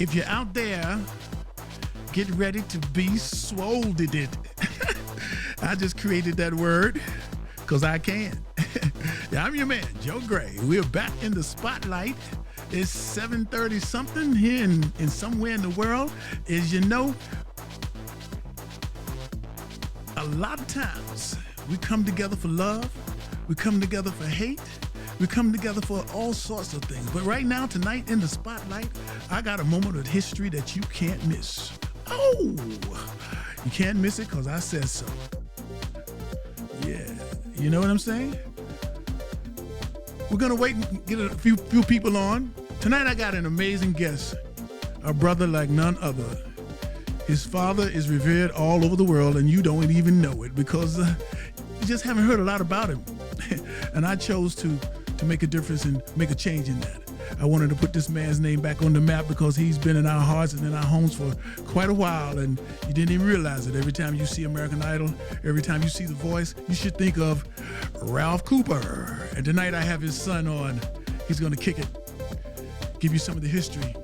If you're out there, get ready to be swolded. I just created that word because I can. Yeah, I'm your man, Joe Gray. We're back in the spotlight. It's 7:30 something here in somewhere in the world. As you know, a lot of times we come together for love, we come together for hate, we come together for all sorts of things. But right now, tonight in the spotlight, I got a moment of history that you can't miss. Oh, you can't miss it because I said so. Yeah, you know what I'm saying? We're gonna wait and get a few people on. Tonight I got an amazing guest, a brother like none other. His father is revered all over the world, and you don't even know it because you just haven't heard a lot about him. And I chose to make a difference and make a change in that. I wanted to put this man's name back on the map because he's been in our hearts and in our homes for quite a while, and you didn't even realize it. Every time you see American Idol, every time you see The Voice, you should think of Ralph Cooper. And tonight I have his son on. He's going to kick it, give you some of the history,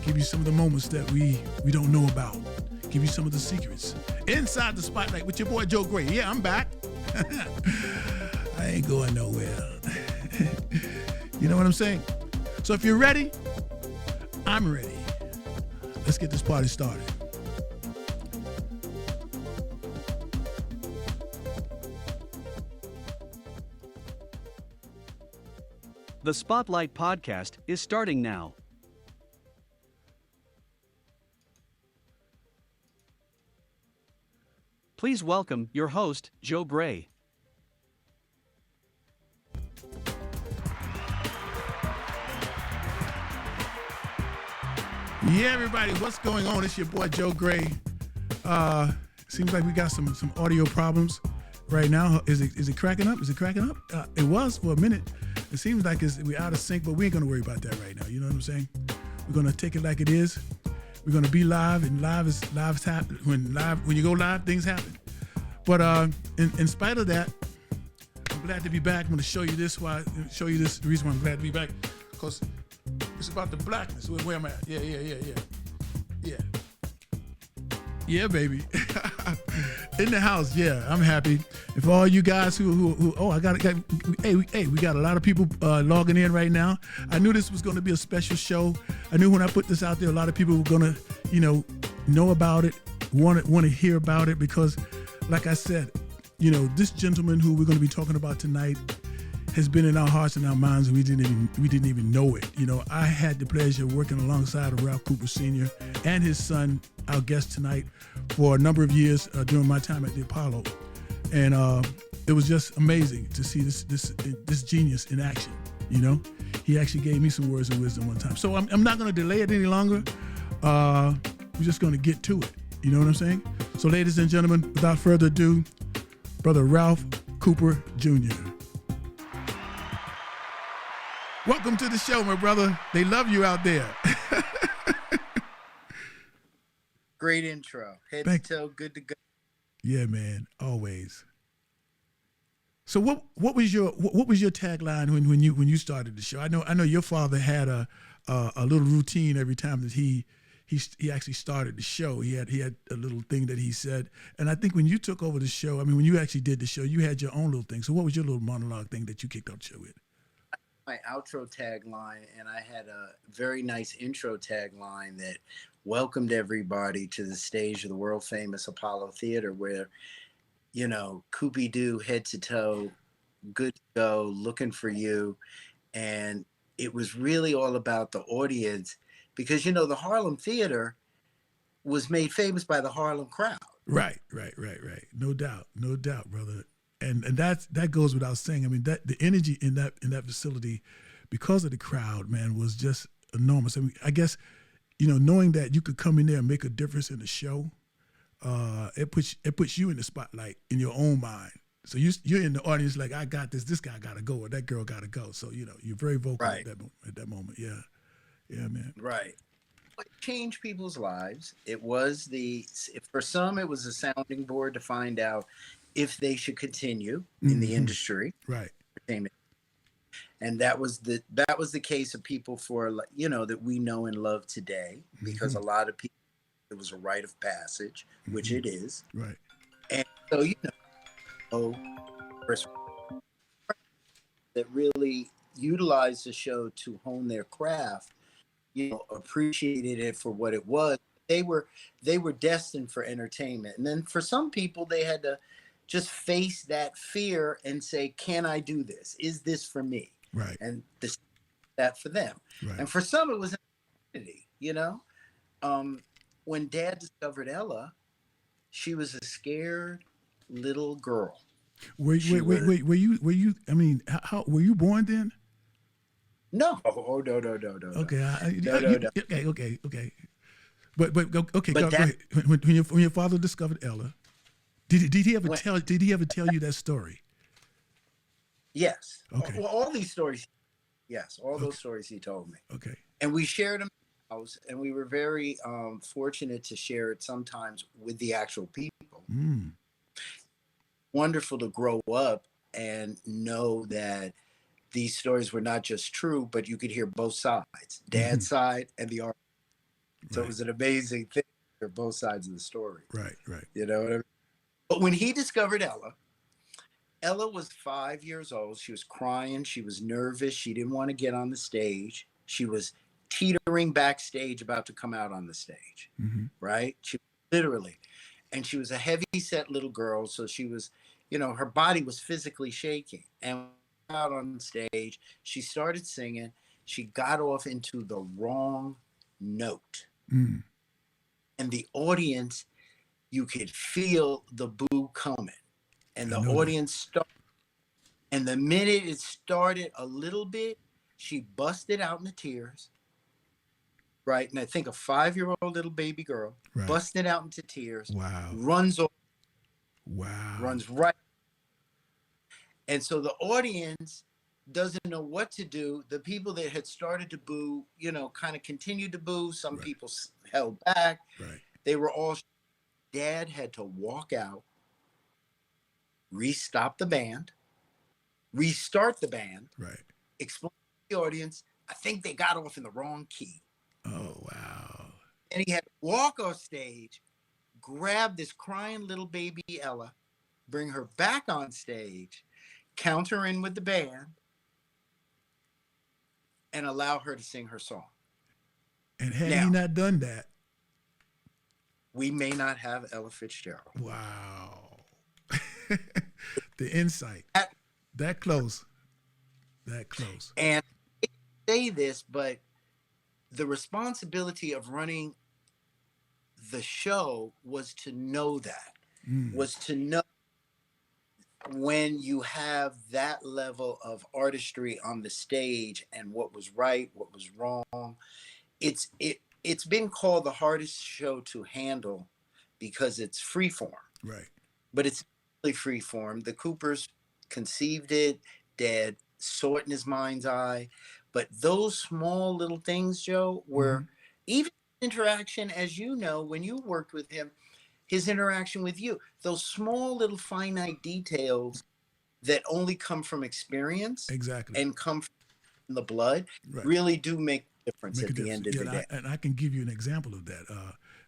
give you some of the moments that we don't know about, give you some of the secrets. Inside the Spotlight with your boy Joe Gray. Yeah, I'm back. I ain't going nowhere. You know what I'm saying? So if you're ready, I'm ready. Let's get this party started. The Spotlight Podcast is starting now. Please welcome your host, Joe Gray. Yeah, everybody, what's going on? It's your boy Joe Gray. Seems like we got some audio problems right now. Is it cracking up? Is it cracking up? It was for a minute. It seems like we're out of sync, but we ain't gonna worry about that right now. You know what I'm saying? We're gonna take it like it is. We're gonna be live, and live's happen. When you go live, things happen. But in spite of that, I'm glad to be back. I'm gonna show you this. The reason why I'm glad to be back, because it's about the blackness. Where am I at? Yeah. Yeah, baby. In the house, yeah, I'm happy. And for all you guys who we got a lot of people logging in right now. I knew this was going to be a special show. I knew when I put this out there, a lot of people were going to, know about it, want to hear about it because, like I said, this gentleman who we're going to be talking about tonight has been in our hearts and our minds, and we didn't even know it. I had the pleasure of working alongside of Ralph Cooper Sr. and his son, our guest tonight, for a number of years during my time at the Apollo, and it was just amazing to see this genius in action. He actually gave me some words of wisdom one time. So I'm not going to delay it any longer. We're just going to get to it. You know what I'm saying? So, ladies and gentlemen, without further ado, Brother Ralph Cooper Jr. Welcome to the show, my brother. They love you out there. Great intro. Head to toe, good to go. Yeah, man. Always. So what was your tagline when you started the show? I know your father had a little routine every time that he actually started the show. He had a little thing that he said, and I think when you took over the show, when you actually did the show, you had your own little thing. So what was your little monologue thing that you kicked off the show with? My outro tagline, and I had a very nice intro tagline that welcomed everybody to the stage of the world famous Apollo Theater, where, Coopy Doo, head to toe, good to go, looking for you. And it was really all about the audience because, the Harlem Theater was made famous by the Harlem crowd. Right. No doubt, brother. And that goes without saying. That the energy in that facility, because of the crowd, man, was just enormous. I guess, knowing that you could come in there and make a difference in the show, it puts you in the spotlight in your own mind. So you're in the audience like, I got this. This guy got to go, or that girl got to go. So you're very vocal right. at that moment. Yeah, man. Right. It changed people's lives. It was for some, it was a sounding board to find out if they should continue in the industry. Right. And that was the case of people for, you know, that we know and love today, because Mm-hmm. a lot of people, it was a rite of passage, which Mm-hmm. it is. Right. And so, you know, Chris, that really utilized the show to hone their craft, you know, appreciated it for what it was. They were destined for entertainment. And then for some people, they had to just face that fear and say, can I do this? Is this for me? Right. And that for them. Right. And for some, it was an identity, you know. Um, when Dad discovered Ella, she was a scared little girl. Wait, She wait, wait, was wait. Were you? I mean, how were you born then? no, oh no, no, no, no, no, Okay. no, no, no. Okay. But okay. But Go that ahead. When your father discovered Ella, did he ever when tell? Did he ever tell you that story? yes, Okay. well, all these stories, yes, all those Okay. stories he told me, Okay. and we shared them in the house, and we were very fortunate to share it sometimes with the actual people. Mm. Wonderful to grow up and know that these stories were not just true, but you could hear both sides, Mm-hmm. Dad's side and the art. So it Right. was an amazing thing to hear both sides of the story. Right. Right. You know what I mean? But when he discovered Ella, Ella was 5 years old. She was crying. She was nervous. She didn't want to get on the stage. She was teetering backstage, about to come out on the stage, Mm-hmm. right? She literally, and she was a heavy set little girl. So she was, you know, her body was physically shaking. And out on stage, she started singing. She got off into the wrong note. Mm. And the audience, you could feel the boo coming. And I the know that. audience started. And the minute it started a little bit, she busted out into tears, right? And I think a 5-year-old little baby girl Right. busted out into tears, Wow. runs over, Wow. runs right. And so the audience doesn't know what to do. The people that had started to boo, you know, kind of continued to boo. Some Right. people held back. Right. They were all, Dad had to walk out, restop the band, restart the band, Right. explain to the audience, I think they got off in the wrong key. Oh wow. And he had to walk off stage, grab this crying little baby Ella, bring her back on stage, count her in with the band, and allow her to sing her song. And had he Now, not done that, we may not have Ella Fitzgerald. wow. The insight. That- That close. That close. And I say this, but the responsibility of running the show was to know that, Mm. was to know when you have that level of artistry on the stage and what was right, what was wrong. It's been called the hardest show to handle because it's freeform, Right. but it's really freeform. The Coopers conceived it, Dad saw it in his mind's eye, but those small little things, Joe, were Mhm. even interaction, as you know, when you worked with him, his interaction with you, those small little finite details that only come from experience Exactly. and come from the blood Right. really do make a difference Make a at the difference. end of Yeah, the day. and I can give you an example of that,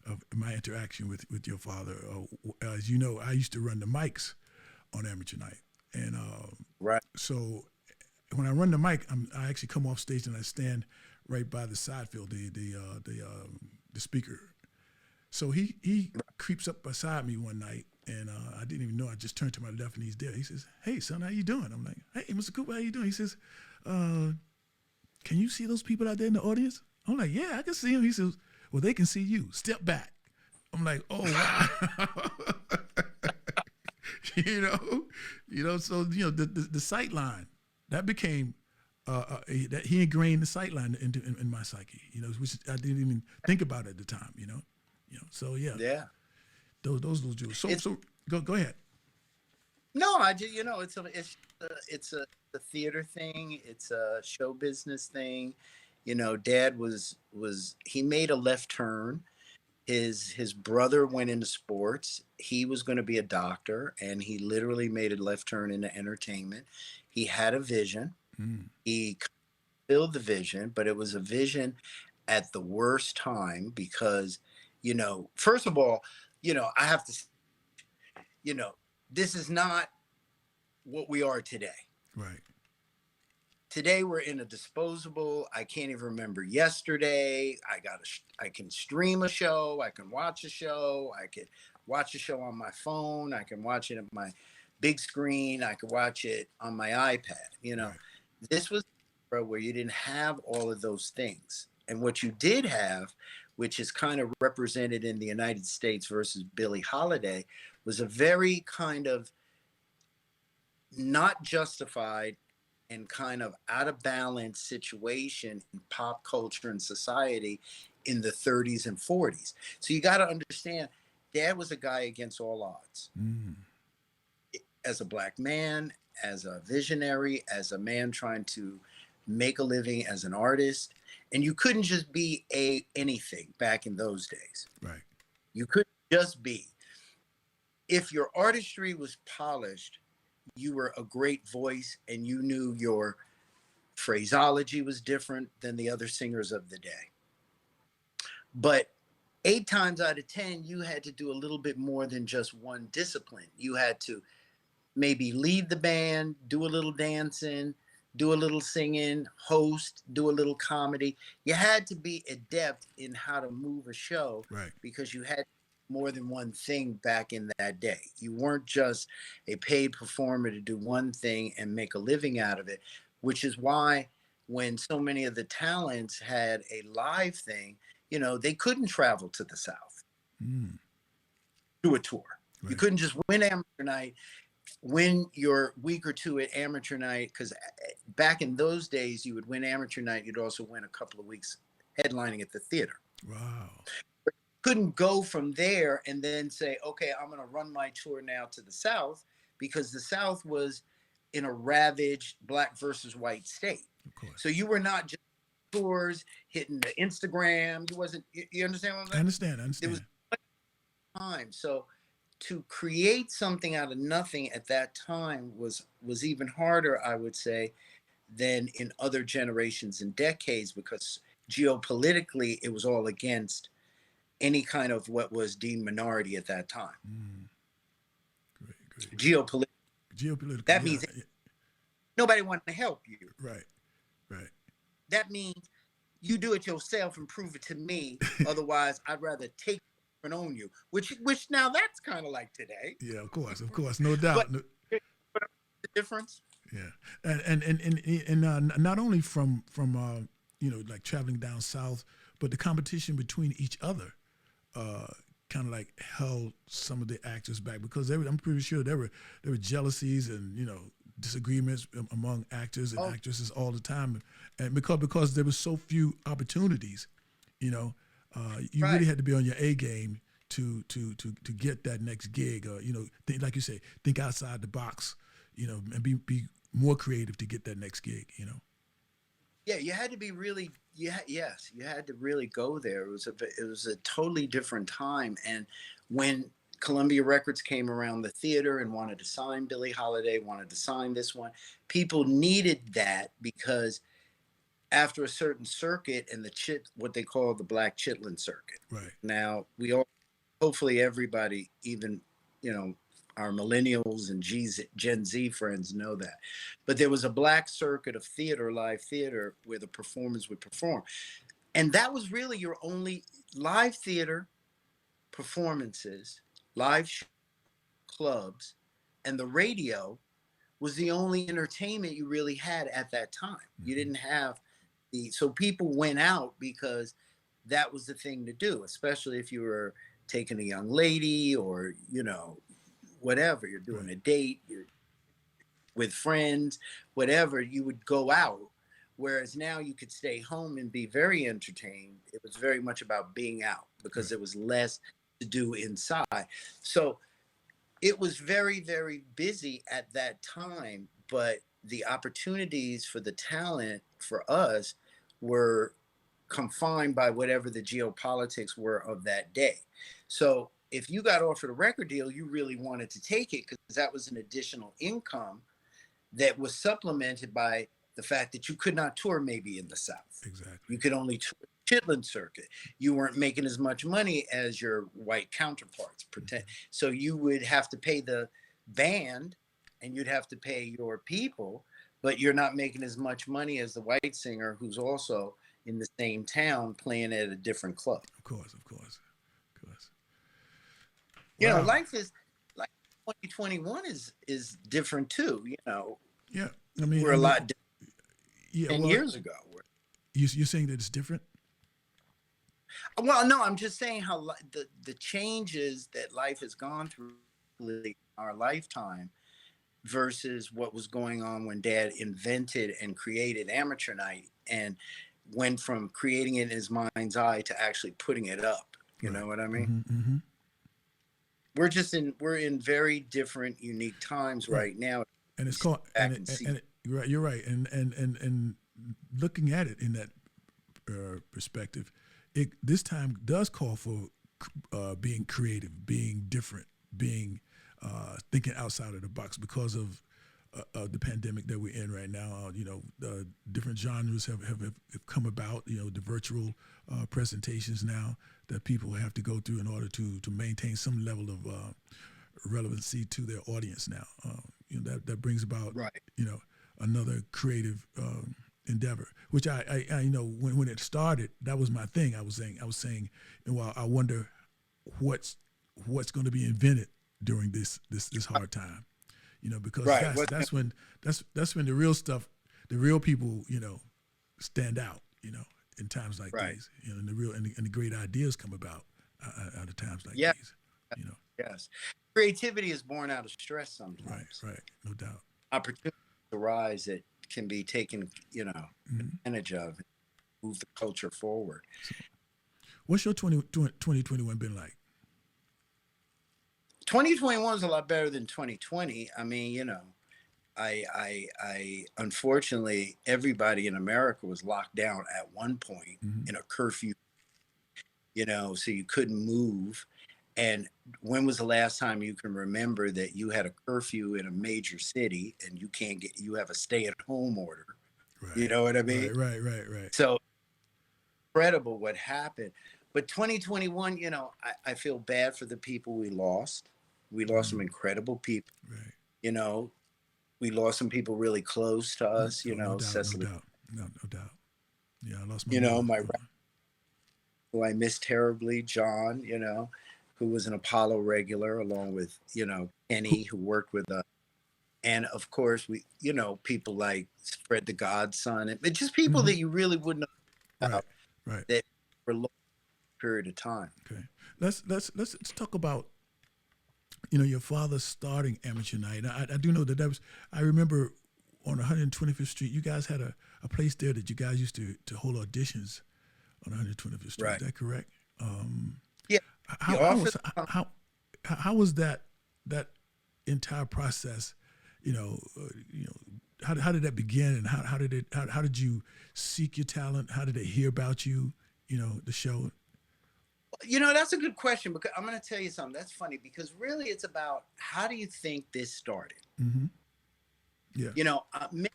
of my interaction with your father. As you know, I used to run the mics on Amateur Night, and Right. so when I run the mic, I actually come off stage and I stand right by the side field, the speaker. So he creeps up beside me one night, and I didn't even know. I just turned to my left, and he's there. He says, "Hey, son, how you doing?" I'm like, "Hey, Mr. Cooper, how you doing?" He says, "Can you see those people out there in the audience?" I'm like, "Yeah, I can see them." He says, "Well, they can see you. Step back." I'm like, "Oh wow." So the sight line that became that he ingrained the sight line in my psyche, which I didn't even think about at the time, So yeah, Yeah. those little jewels. So It's so go ahead. no, I just it's a theater thing. It's a show business thing. Dad was he made a left turn. His brother went into sports. He was going to be a doctor, and he literally made a left turn into entertainment. He had a vision, Mm. He fulfilled the vision, but it was a vision at the worst time because, first of all, I have to, you know, this is not what we are today. Right. Today we're in a disposable. I can't even remember yesterday. I can stream a show. I can watch a show. I can watch a show on my phone. I can watch it on my big screen. I could watch it on my iPad. Right. This was where you didn't have all of those things. And what you did have, which is kind of represented in the United States versus Billie Holiday, was a very kind of not justified and kind of out of balance situation in pop culture and society in the 30s and 40s. So you got to understand, Dad was a guy against all odds. Mm. As a black man, as a visionary, as a man trying to make a living as an artist, and you couldn't just be anything back in those days. Right. You couldn't just be. If your artistry was polished, you were a great voice and you knew your phraseology was different than the other singers of the day. But 8 times out of 10, you had to do a little bit more than just one discipline. You had to maybe lead the band, do a little dancing, do a little singing, host, do a little comedy. You had to be adept in how to move a show, Right. because you had more than one thing back in that day. You weren't just a paid performer to do one thing and make a living out of it, which is why when so many of the talents had a live thing, they couldn't travel to the South, do a tour. Right. You couldn't just win amateur night, win your week or two at amateur night, because back in those days, you would win amateur night, you'd also win a couple of weeks headlining at the theater. Wow. Couldn't go from there and then say, okay, I'm going to run my tour now to the South, because the South was in a ravaged black versus white state. Of course. So you were not just tours hitting the Instagram. You understand what I'm saying? I understand. It was time. So to create something out of nothing at that time was even harder, I would say, than in other generations and decades, because geopolitically it was all against any kind of what was deemed minority at that time. Great. Geopolitical. That means nobody wanted to help you. Right. That means you do it yourself and prove it to me. Otherwise, I'd rather take and own you. Which now that's kind of like today. Yeah, of course, no doubt. But the difference. Yeah, and not only from like traveling down south, but the competition between each other kind of like held some of the actors back, because I'm pretty sure there were jealousies and disagreements among actors and actresses all the time, and because there were so few opportunities, you really had to be on your A game to get that next gig, like you say, think outside the box, and be more creative to get that next gig, Yeah, you had to be really. You had to really go there. It was a totally different time. And when Columbia Records came around the theater and wanted to sign Billie Holiday, wanted to sign this one, people needed that, because after a certain circuit and what they call the Black Chitlin circuit. Right. Now hopefully everybody, even our millennials and Gen Z friends know that. But there was a black circuit of theater, live theater, where the performers would perform. And that was really your only live theater performances, live clubs, and the radio was the only entertainment you really had at that time. Mm-hmm. You didn't have so people went out because that was the thing to do, especially if you were taking a young lady or, whatever, you're doing a date, you're with friends, whatever, you would go out. Whereas now you could stay home and be very entertained. It was very much about being out because there was less to do inside. So it was very, very busy at that time, but the opportunities for the talent for us were confined by whatever the geopolitics were of that day. So if you got offered a record deal, you really wanted to take it because that was an additional income that was supplemented by the fact that you could not tour maybe in the South. Exactly. You could only tour Chitlin circuit. You weren't making as much money as your white counterparts. Pretend. So you would have to pay the band and you'd have to pay your people, but you're not making as much money as the white singer who's also in the same town playing at a different club. Of course, of course, of course. You know, Wow. life is like 2021 is different too. You know, Yeah, I mean, we're a lot different yeah. 10 Well, years ago. you're saying that it's different. Well, no, I'm just saying how the changes that life has gone through in our lifetime versus what was going on when Dad invented and created Amateur Night and went from creating it in his mind's eye to actually putting it up. You Right. know what I mean? Mm-hmm. We're in very different, unique times Right. right now. And it's called Back and see. you're right, and looking at it in that perspective, it this time does call for being creative, being different, being thinking outside of the box because of the pandemic that we're in right now. You know, different genres have come about. You know, the virtual presentations now that people have to go through in order to maintain some level of relevancy to their audience now. You know, that brings about Right. you know another creative endeavor, which I you know when it started, that was my thing. I was saying, well, I wonder what's going to be invented during this hard time, you know, because Right. that's when the real stuff, the real people, you know, stand out, you know, in times like Right. these, you know, and the great ideas come about out of times like Yeah. these, you know. Yes. Creativity is born out of stress sometimes. Right, no doubt. Opportunities arise that can be taken, you know, advantage of and move the culture forward. What's your 2021 been like? 2021 is a lot better than 2020. I mean, you know, I unfortunately everybody in America was locked down at one point in a curfew, you know, so you couldn't move. And when was the last time you can remember that you had a curfew in a major city and you have a stay-at-home order? Right. You know what I mean? Right. So incredible what happened. But 2021, you know, I feel bad for the people we lost. We lost some incredible people. Right. You know, we lost some people really close to us. You know, no doubt, Cecily, no doubt. Yeah, I lost my. you know, mother. who I miss terribly, John. You know, who was an Apollo regular, along with, you know, Kenny, who worked with us. And of course, we, you know, people like Fred the Godson, and just people that you really wouldn't know about Right. that for a long period of time. Okay. Let's talk about, you know, your father starting Amateur Night. I do know that was, I remember on 125th Street, you guys had a place there that you guys used to hold auditions on 125th Street. Right. Is that correct? Yeah. How was that entire process? You know, how did that begin, and how did you seek your talent? How did they hear about you? You know, the show. You know, that's a good question, because I'm going to tell you something. That's funny, because really it's about, how do you think this started? Mm-hmm. Yeah. You know, many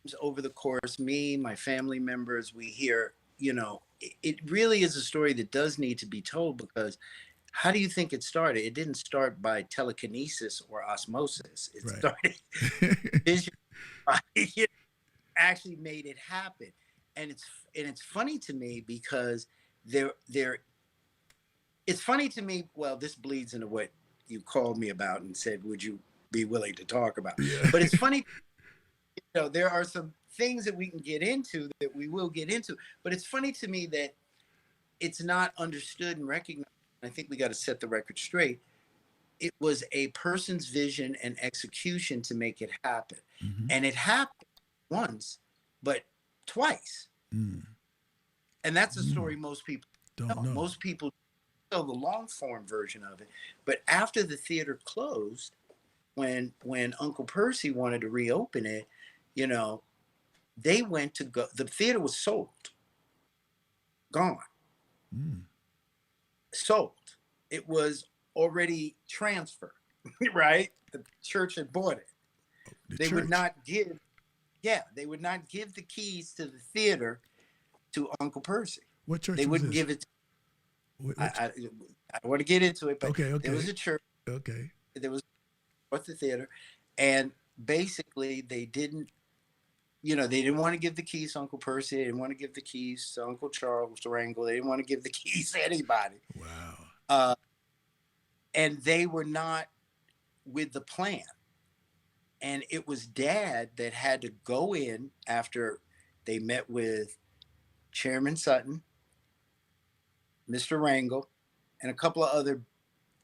times over the course, me, my family members, we hear, you know, it really is a story that does need to be told, because how do you think it started? It didn't start by telekinesis or osmosis. It started vision. It actually made it happen. And it's funny to me, because it's funny to me. Well, this bleeds into what you called me about and said, would you be willing to talk about? Yeah. But it's funny, you know, there are some things that we can get into, that we will get into, but it's funny to me that it's not understood and recognized. I think we got to set the record straight. It was a person's vision and execution to make it happen. Mm-hmm. And it happened once, but twice. And that's a story most people don't know. Most people know the long form version of it. But after the theater closed, when Uncle Percy wanted to reopen it, you know, they went to go, the theater was sold, gone, sold. It was already transferred, right? The church had bought it. They would not give Yeah, they would not give the keys to the theater to Uncle Percy. What church They was wouldn't this? give it. What, I, what, I, I don't want to get into it, but okay, there was okay, a church. okay. There was at the theater, and basically they didn't. They didn't want to give the keys to Uncle Percy. They didn't want to give the keys to Uncle Charles Durango. They didn't want to give the keys to anybody. Wow. Uh, and they were not with the plan. And it was Dad that had to go in after they met with Chairman Sutton, Mr. Rangel, and a couple of other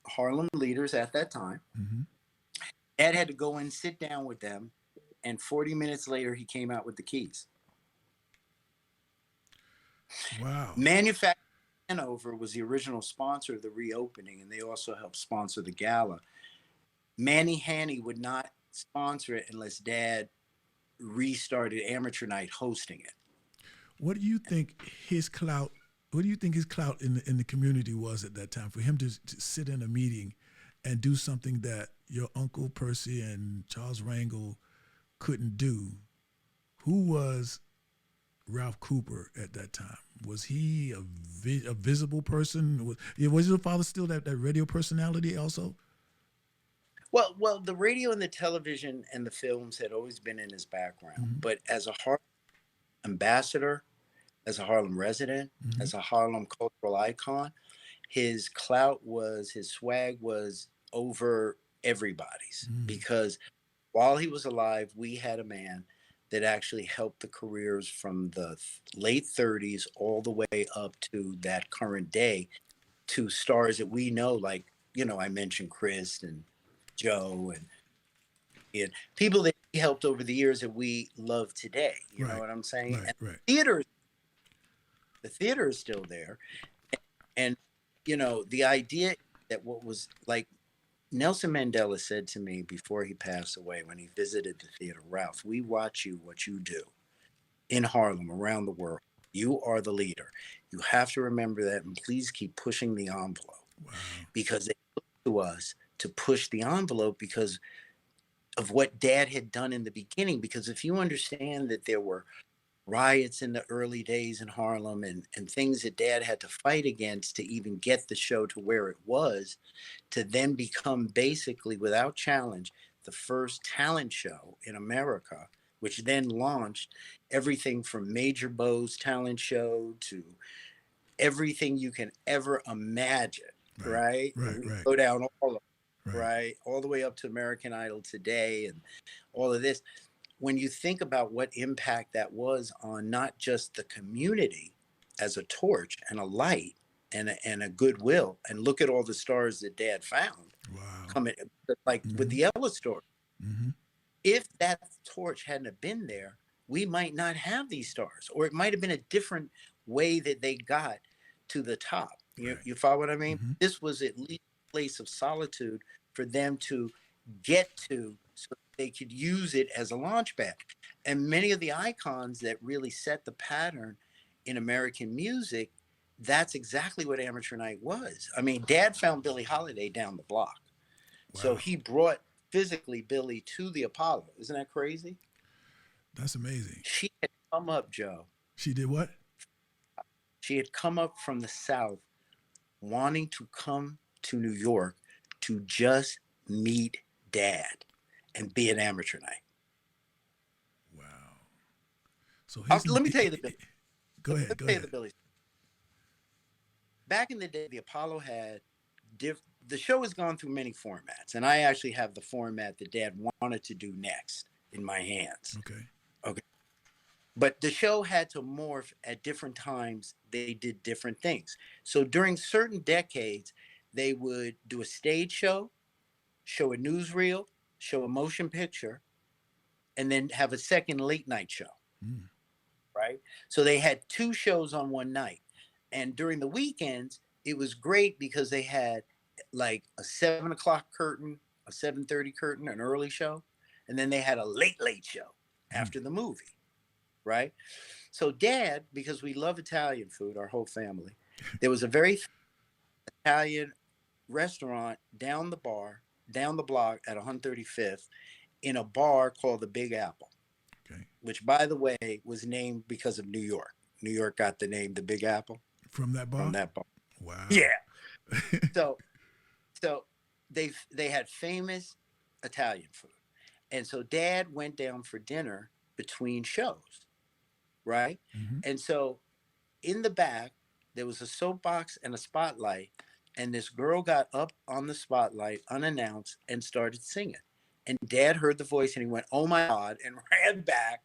Harlem leaders at that time. Mm-hmm. Dad had to go in, sit down with them, and 40 minutes later, he came out with the keys. Wow. Manufacturing Hanover was the original sponsor of the reopening, and they also helped sponsor the gala. Manny Hanny would not sponsor it unless Dad restarted Amateur Night hosting it. What do you think his clout? What do you think his clout in the community was at that time for him to sit in a meeting and do something that your Uncle Percy and Charles Rangel couldn't do? Who was Ralph Cooper at that time? Was he a visible person? Was your father still that radio personality also? Well, the radio and the television and the films had always been in his background. Mm-hmm. But as a Harlem ambassador, as a Harlem resident, Mm-hmm. as a Harlem cultural icon, his clout his swag was over everybody's. Mm-hmm. Because while he was alive, we had a man that actually helped the careers from the late 30s all the way up to that current day to stars that we know, like, I mentioned Chris and Joe and people that he helped over the years that we love today. You know what I'm saying? Right, and right. the theater is still there. And the idea that what was like Nelson Mandela said to me before he passed away when he visited the theater, Ralph, we watch what you do in Harlem, around the world. You are the leader. You have to remember that, and please keep pushing the envelope. Wow. Because they look to us to push the envelope because of what Dad had done in the beginning. Because if you understand that there were riots in the early days in Harlem and things that Dad had to fight against to even get the show to where it was, to then become basically without challenge the first talent show in America, which then launched everything from Major Beau's talent show to everything you can ever imagine, right? Right. Go down all of it, right? All the way up to American Idol today and all of this. When you think about what impact that was on not just the community as a torch and a light and a goodwill, and look at all the stars that Dad found coming, like with the Ella story. Mm-hmm. If that torch hadn't have been there, we might not have these stars, or it might have been a different way that they got to the top. You follow what I mean? Mm-hmm. This was at least a place of solitude for them to get to, so they could use it as a launch pad. And many of the icons that really set the pattern in American music, that's exactly what Amateur Night was. I mean, Dad found Billie Holiday down the block. Wow. So he brought physically Billie to the Apollo. Isn't that crazy? That's amazing. She had come up, Joe. She did what? She had come up from the South wanting to come to New York to just meet Dad and be an Amateur Night. Wow. So let me tell you the Billie. Go ahead. Let me tell you the Billie. Back in the day, the Apollo had the show has gone through many formats, and I actually have the format that Dad wanted to do next in my hands. Okay. But the show had to morph at different times. They did different things. So during certain decades, they would do a stage show a newsreel, show a motion picture, and then have a second late night show. Right? So they had two shows on one night. And during the weekends, it was great because they had like a 7 o'clock curtain, a 7:30 curtain, an early show, and then they had a late show after the movie, right? So Dad, because we love Italian food, our whole family, there was a very Italian restaurant down the block at 135th in a bar called the Big Apple. Okay. which, by the way, was named because of New York. New York got the name the Big Apple From that from bar? that bar. Wow. Yeah. So so they had famous Italian food. And so Dad went down for dinner between shows, right? Hmm. And so in the back, there was a soapbox and a spotlight, and this girl got up on the spotlight unannounced and started singing. And Dad heard the voice and he went, "Oh my God," and ran back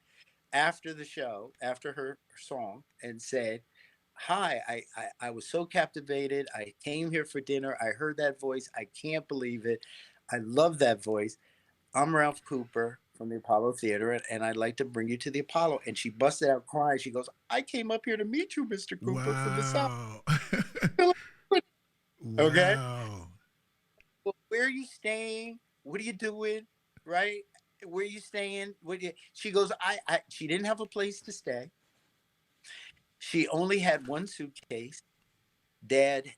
after the show, after her song, and said, "Hi, I was so captivated. I came here for dinner. I heard that voice. I can't believe it. I love that voice. I'm Ralph Cooper from the Apollo Theater, and I'd like to bring you to the Apollo." And she busted out crying. She goes, "I came up here to meet you, Mr. Cooper, from the South." Wow. Okay. Wow. Well, where are you staying? What are you doing? Right? Where are you staying? She goes, she didn't have a place to stay. She only had one suitcase. Dad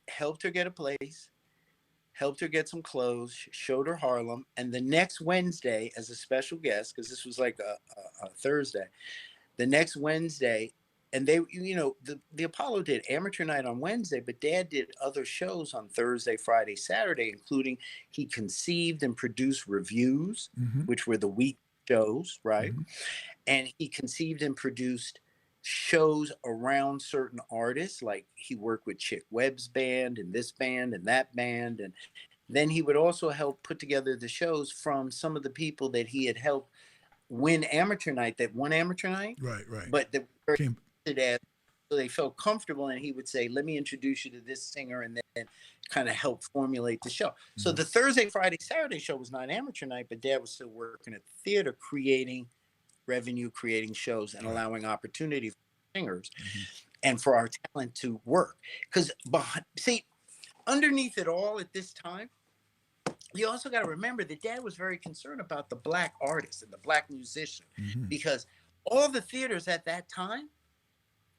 helped her get a place, helped her get some clothes, showed her Harlem. And the next Wednesday, as a special guest, because this was like a Thursday, the next Wednesday, and they, the Apollo did amateur night on Wednesday, but Dad did other shows on Thursday, Friday, Saturday, including he conceived and produced reviews, Hmm. which were the week shows, right? Hmm. And he conceived and produced shows around certain artists. Like he worked with Chick Webb's band and this band and that band. And then he would also help put together the shows from some of the people that he had helped win amateur night, that won amateur night, Right, right. but that were Came. as so they felt comfortable. And he would say, "Let me introduce you to this singer," and then kind of help formulate the show. So Mhm. the Thursday, Friday, Saturday show was not amateur night, but Dad was still working at the theater, creating revenue, creating shows, and Right. allowing opportunity for singers Mhm. and for our talent to work. Because see, underneath it all at this time, you also got to remember that Dad was very concerned about the Black artist and the Black musician, Mhm. because all the theaters at that time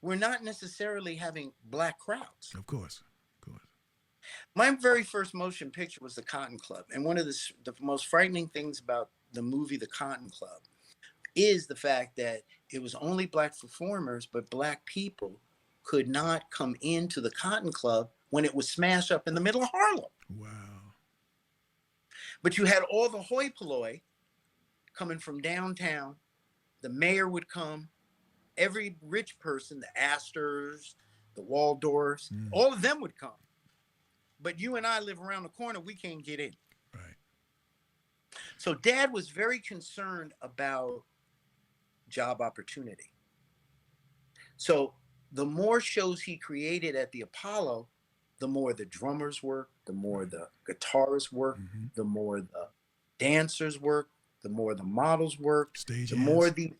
were not necessarily having Black crowds. Of course. Of course. My very first motion picture was The Cotton Club. And one of the most frightening things about the movie The Cotton Club is the fact that it was only Black performers, but Black people could not come into the Cotton Club when it was smashed up in the middle of Harlem. Wow. But you had all the hoi polloi coming from downtown. The mayor would come, every rich person, the Astors, the Waldorfs, Mm. all of them would come. But you and I live around the corner, we can't get in. Right. So Dad was very concerned about job opportunity. So the more shows he created at the Apollo, the more the drummers worked, the more the guitarists worked, Mhm. the more the dancers worked, the more the models worked, Stage the hands. more the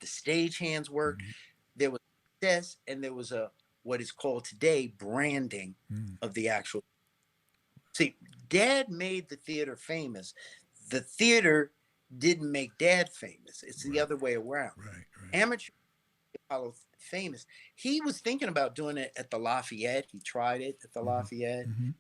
stage hands worked. Mhm. There was success, and there was a what is called today branding Mm. of the actual. See, Dad made the theater famous. The theater didn't make Dad famous. It's the Right. other way around. Right. Right. Amateur Apollo famous. He was thinking about doing it at the Lafayette. He tried it at the Mhm. Lafayette. Mhm.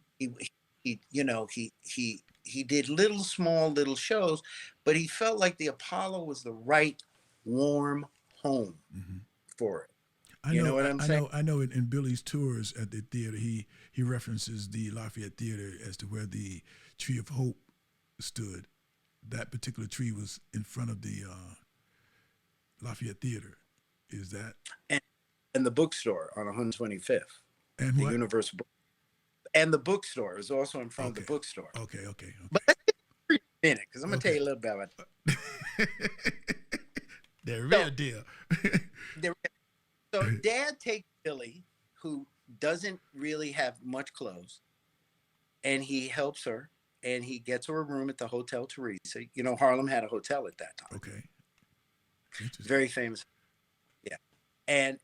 He did little small little shows, but he felt like the Apollo was the right warm home Mhm. for it. I You know. know what I'm saying? I know. In Billy's tours at the theater, he references the Lafayette Theater as to where the Tree of Hope stood. That particular tree was in front of the Lafayette Theater. Is that And the bookstore on 125th, and the what? Universal Book, and the bookstore is also in front of Okay. the bookstore. Okay. Okay. But let's get a minute, because I'm gonna tell Okay. you a little bit about The So- real deal. So Dad takes Billy, who doesn't really have much clothes, and he helps her, and he gets her a room at the Hotel Teresa. You know, Harlem had a hotel at that time, Okay. Interesting. very famous. Yeah, and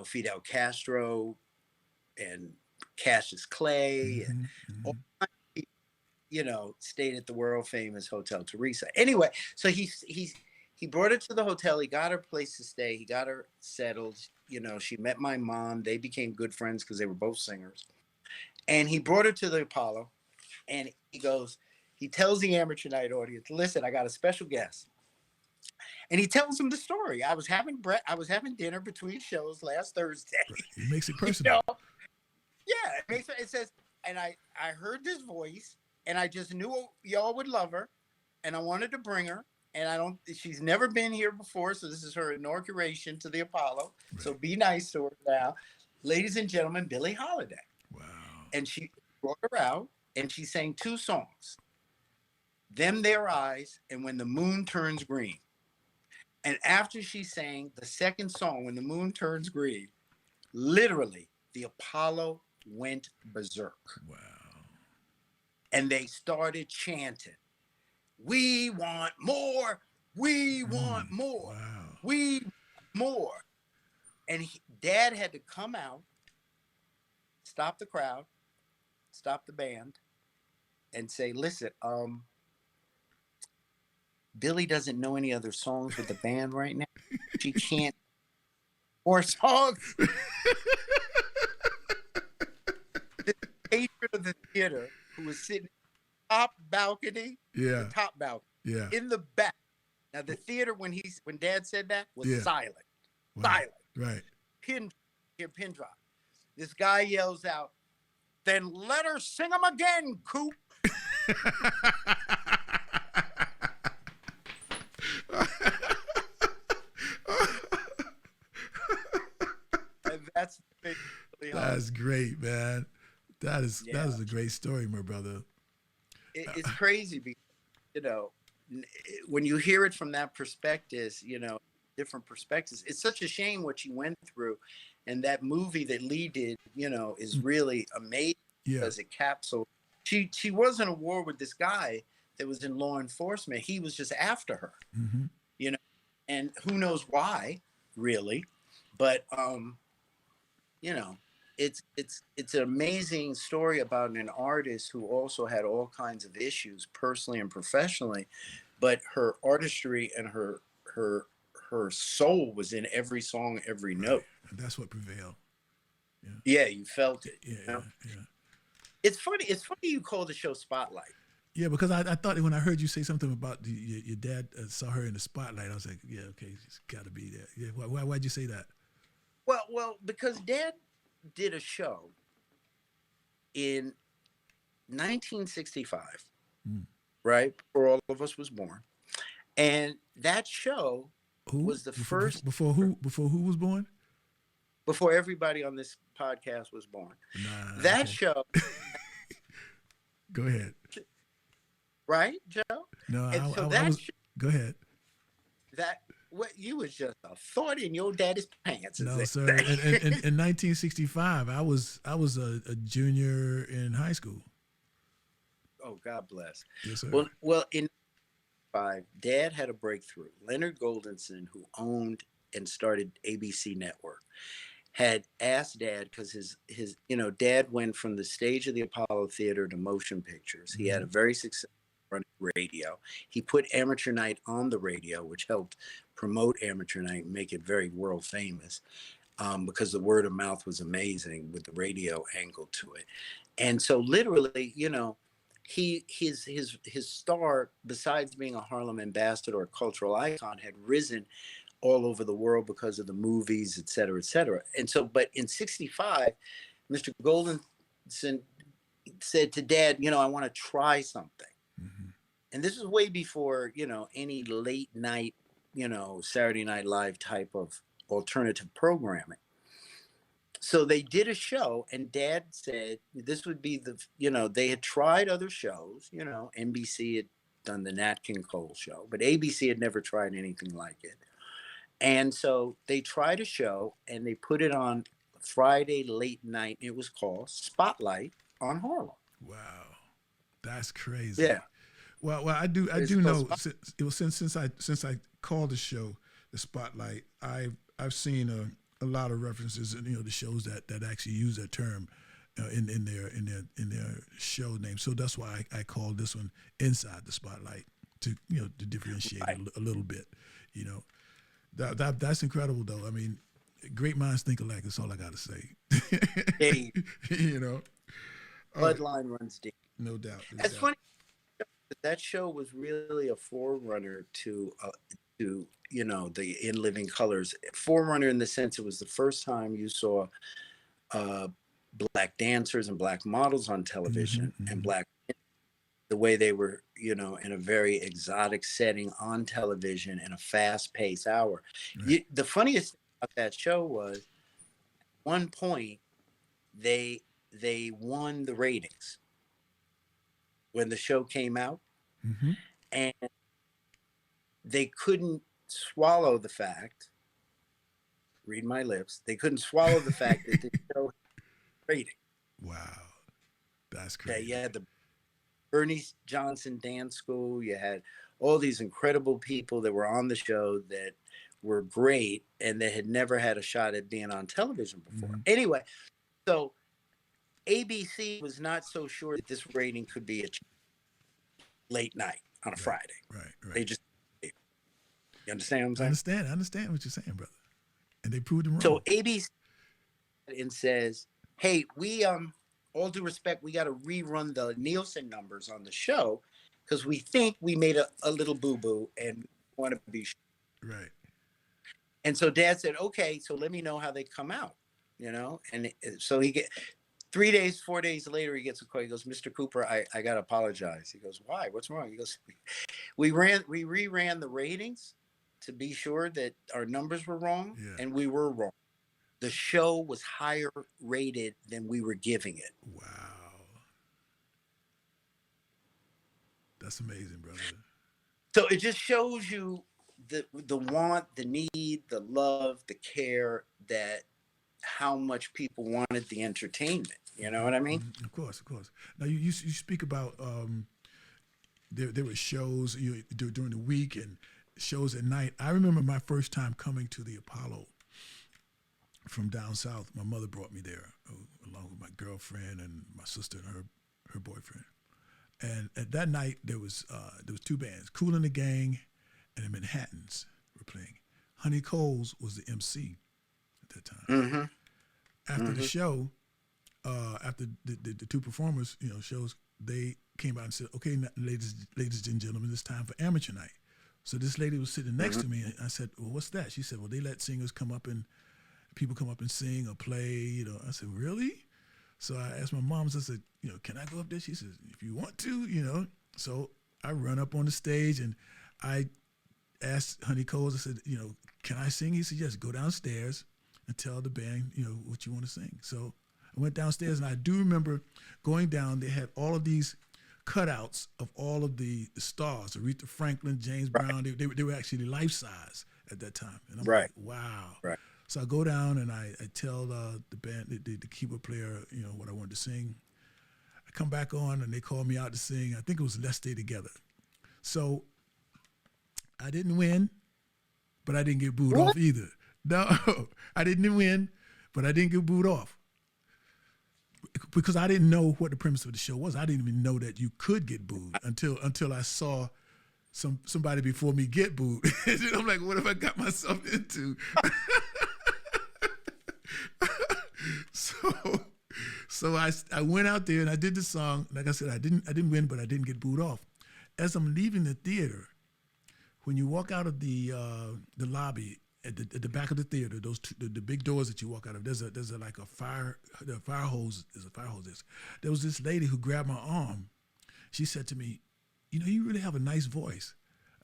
Fidel Castro and Cassius Clay, and Mhm. all Mhm. stayed at the world famous Hotel Teresa. Anyway, so he brought her to the hotel. He got her a place to stay. He got her settled. She met my mom. They became good friends because they were both singers. And he brought her to the Apollo, and he tells the amateur night audience, "Listen, I got a special guest. And he tells him the story. I was having dinner between shows last Thursday. He makes it You personal. know? Yeah, it says, and I heard this voice, and I just knew y'all would love her, and I wanted to bring her. And she's never been here before, so this is her inauguration to the Apollo. Right. So be nice to her now. Ladies and gentlemen, Billie Holiday. Wow. And she brought her out, and she sang 2 songs, Them Their Eyes and When the Moon Turns Green. And after she sang the second song, When the Moon Turns Green, literally the Apollo went berserk. Wow. And they started chanting, we want more, we want more, wow. we want more. And Dad had to come out, stop the crowd, stop the band, and say, listen, Billie doesn't know any other songs with the band right now. She can't more songs. The patron of the theater, who was sitting top balcony, yeah, the top balcony, yeah, in the back. Now the theater, when Dad said that, was silent, silent, right. Pin drop. This guy yells out, "Then let her sing them again, Coop." And that's That's great, man. That is a great story, my brother. It's crazy because, you know, when you hear it from that perspective, you know, different perspectives, it's such a shame what she went through. And that movie that Lee did, you know, is really amazing because it capsuled. She was in a war with this guy that was in law enforcement. He was just after her, you know, and who knows why, really. But, you know, it's an amazing story about an artist who also had all kinds of issues personally and professionally, but her artistry and her soul was in every song, every note. And that's what prevailed. Yeah, you felt it. Yeah, you know? Yeah. It's funny you call the show Spotlight. Yeah, because I thought when I heard you say something about your dad saw her in the spotlight, I was like, yeah, okay, she's got to be there. Yeah, why'd you say that? Well, because Dad did a show in 1965, right? Before all of us was born. And that show was the first... Before who was born? Before everybody on this podcast was born. That show... Go ahead. Right, Joe? No, go ahead. What you was just a thought in your daddy's pants. No, sir. In 1965, I was a junior in high school. Oh, God bless. Yes, sir. Well, in 1965, Dad had a breakthrough. Leonard Goldenson, who owned and started ABC Network, had asked Dad, because his Dad went from the stage of the Apollo Theater to motion pictures. He had a very successful run radio. He put Amateur Night on the radio, which helped promote Amateur Night and make it very world famous, because the word of mouth was amazing with the radio angle to it. And so literally, you know, his star, besides being a Harlem ambassador or cultural icon, had risen all over the world because of the movies, et cetera, et cetera. And so, but in 65, Mr. Goldenson said to Dad, you know, I want to try something. And this is way before, you know, any late night, you know, Saturday Night Live type of alternative programming. So they did a show, and Dad said this would be they had tried other shows, you know, NBC had done the Nat King Cole show, but ABC had never tried anything like it. And so they tried a show, and they put it on Friday late night. It was called Spotlight on Harlem. Wow, that's crazy. Yeah. Well, I do know since I called the show the Spotlight, I've seen a lot of references, you know, the shows that actually use that term in their show name. So that's why I called this one Inside the Spotlight to differentiate a little bit. You know, that's incredible though. I mean, great minds think alike. That's all I got to say. Hey, you know, bloodline runs deep. No doubt. That's funny. That show was really a forerunner to to, the In Living Colors. Forerunner in the sense it was the first time you saw uh, black dancers and black models on Hmm. television, and Hmm. black, the way they were, in a very exotic setting on television in a fast-paced hour. Right. The funniest thing about that show was, at one point, they they won the ratings when the show came out, Hmm. and they couldn't swallow the fact, read my lips, they couldn't swallow the fact that the show had rating. Wow, that's That you crazy. had the Bernie Johnson Dance School, you had all these incredible people that were on the show that were great and that had never had a shot at being on television before. Hmm. Anyway, so ABC was not so sure that this rating could be a late night on a Right. Friday. Right. Right. They just, you understand what I'm I saying? understand. I understand what you're saying, brother. And they proved him So wrong. ABC and says, "Hey, we all due respect, we got to rerun the Nielsen numbers on the show because we think we made a little boo boo and want to be sure." Right. And so Dad said, "Okay, so let me know how they come out." And so he get 3 days, 4 days later, he gets a call. He goes, "Mr. Cooper, I got to apologize." He goes, "Why? What's wrong?" He goes, we reran the ratings to be sure that our numbers were wrong, Yeah. and we were wrong. The show was higher rated than we were giving it. Wow. That's amazing, brother. So it just shows you the want, the need, the love, the care, that how much people wanted the entertainment. You know what I mean? Of course, of course. Now you speak about there were shows during the week and shows at night. I remember my first time coming to the Apollo from down south. My mother brought me there along with my girlfriend and my sister and her boyfriend. And at that night there was two bands, Kool and the Gang and the Manhattans were playing. Honey Coles was the MC at that time. Mm-hmm. After the Mm-hmm. show, after the two performers, shows, they came out and said, "Okay, ladies and gentlemen, it's time for amateur night." So this lady was sitting next Mm-hmm. to me, and I said, "Well, what's that?" She said, "Well, they let singers come up and people come up and sing or play." I said, "Really?" So I asked my mom. I said, "Can I go up there?" She says, "If you want to." So I run up on the stage and I asked Honey Coles. I said, "Can I sing?" He said, "Yes. Go downstairs and tell the band, what you want to sing." So I went downstairs, and I do remember going down. They had all of these cutouts of all of the stars: Aretha Franklin, James Right. Brown. They were actually life size at that time, and I'm Right. like, wow. Right. So I go down and I tell the band, the keyboard player, what I wanted to sing. I come back on and they call me out to sing. I think it was "Let's Stay Together." So I didn't win, but I didn't get booed What? off either. No, I didn't win, but I didn't get booed off because I didn't know what the premise of the show was. I didn't even know that you could get booed until I saw somebody before me get booed. And I'm like, what have I got myself into? so so I went out there and I did the song. Like I said, I didn't win, but I didn't get booed off. As I'm leaving the theater, when you walk out of the lobby at the back of the theater, those the big doors that you walk out of, there's a like a fire hose. There's a fire hose. There was this lady who grabbed my arm. She said to me, "You really have a nice voice."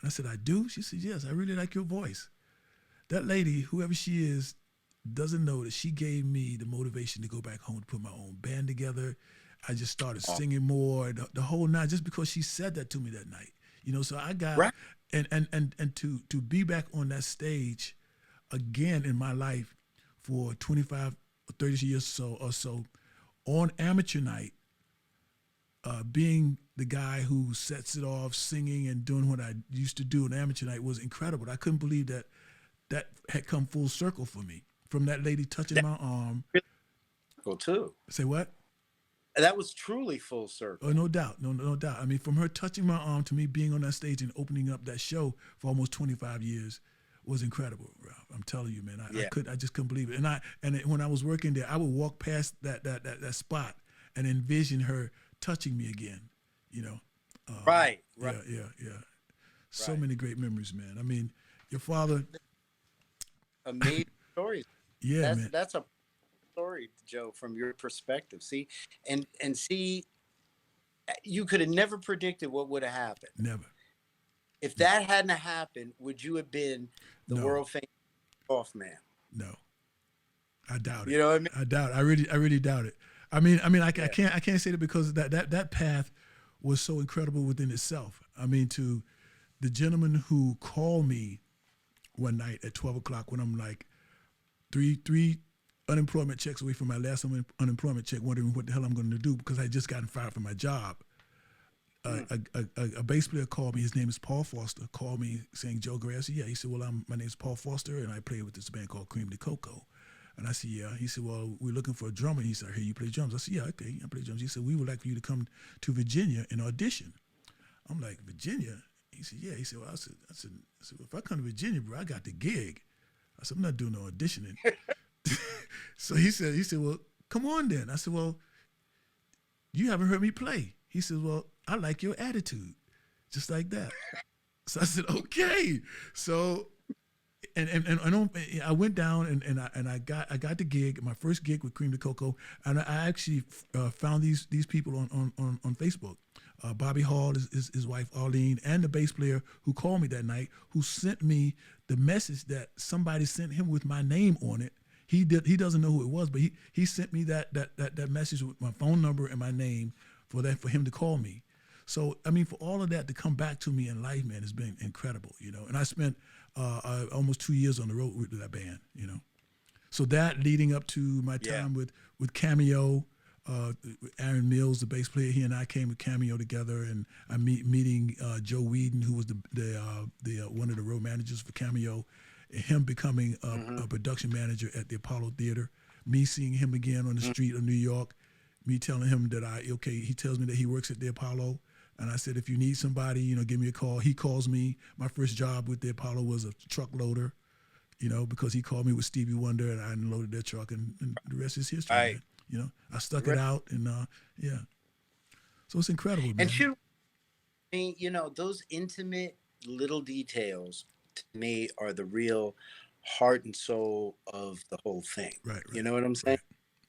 And I said, "I do?" She said, "Yes, I really like your voice." That lady, whoever she is, doesn't know that she gave me the motivation to go back home to put my own band together. I just started singing more, the whole night, just because she said that to me that night. So I got Right. and to be back on that stage again in my life for 25 or 30 years or so on amateur night, being the guy who sets it off, singing and doing what I used to do on amateur night was incredible. I couldn't believe that had come full circle for me, from that lady touching That my arm. really cool too. Say what? That was truly full Oh, circle. no doubt, no doubt. I mean, from her touching my arm to me being on that stage and opening up that show for almost 25 years was incredible, Ralph. I'm telling you, man. Yeah. I just couldn't believe it. When I was working there, I would walk past that spot and envision her touching me again. Right. Yeah, Right. yeah, yeah. So Right. many great memories, man. I mean, Your father, Amazing stories. yeah, man, That's a story, Joe, from your perspective. See, and see, you could have never predicted what would have happened. never. If that hadn't happened, would you have been the No, world famous golf man? no. I doubt it. You know what I mean? I doubt. I really doubt it. I Yeah. can't say that because that path was so incredible within itself. I mean, to the gentleman who called me one night at 12 o'clock when I'm like three unemployment checks away from my last unemployment check, wondering what the hell I'm going to do because I had just gotten fired from my job. A bass player called me. His name is Paul Foster. Called me saying, "Joe Gray." I said, "Yeah." He said, "Well, my name's Paul Foster, and I play with this band called Cream de Coco." And I said, "Yeah." He said, "Well, we're looking for a drummer." He said, "I hear you play drums." I said, "Yeah, okay, I play drums." He said, "We would like for you to come to Virginia and audition." I'm like, "Virginia?" He said, "Yeah." He said, "Well," I said, well, "If I come to Virginia, bro, I got the gig." I said, "I'm not doing no auditioning." So he said, "Well, come on then." I said, "Well, you haven't heard me play." He said, "Well, I like your attitude," just like that. So I said, "Okay." So I went down and I got the gig, my first gig with Cream de Coco, and I actually found these people on Facebook. Bobby Hall is his wife Arlene, and the bass player who called me that night, who sent me the message that somebody sent him with my name on it. He doesn't know who it was, but he sent me that message with my phone number and my name for him to call me. So I mean, for all of that to come back to me in life, man, has been incredible, you know. And I spent almost 2 years on the road with that band, you know. So that leading up to my time with Cameo, Aaron Mills, the bass player, he and I came with Cameo together, and I'm meeting Joe Whedon, who was the one of the road managers for Cameo, him becoming a production manager at the Apollo Theater, me seeing him again on the street of New York, me telling him that he tells me that he works at the Apollo. And I said, if you need somebody, you know, give me a call. He calls me. My first job with the Apollo was a truck loader, you know, because he called me with Stevie Wonder, and I unloaded their truck, and the rest is history, Right. man. You know, I stuck it out, and yeah. So it's incredible, man. And shoot, I mean, you know, those intimate little details to me are the real heart and soul of the whole thing. Right. You know what I'm saying?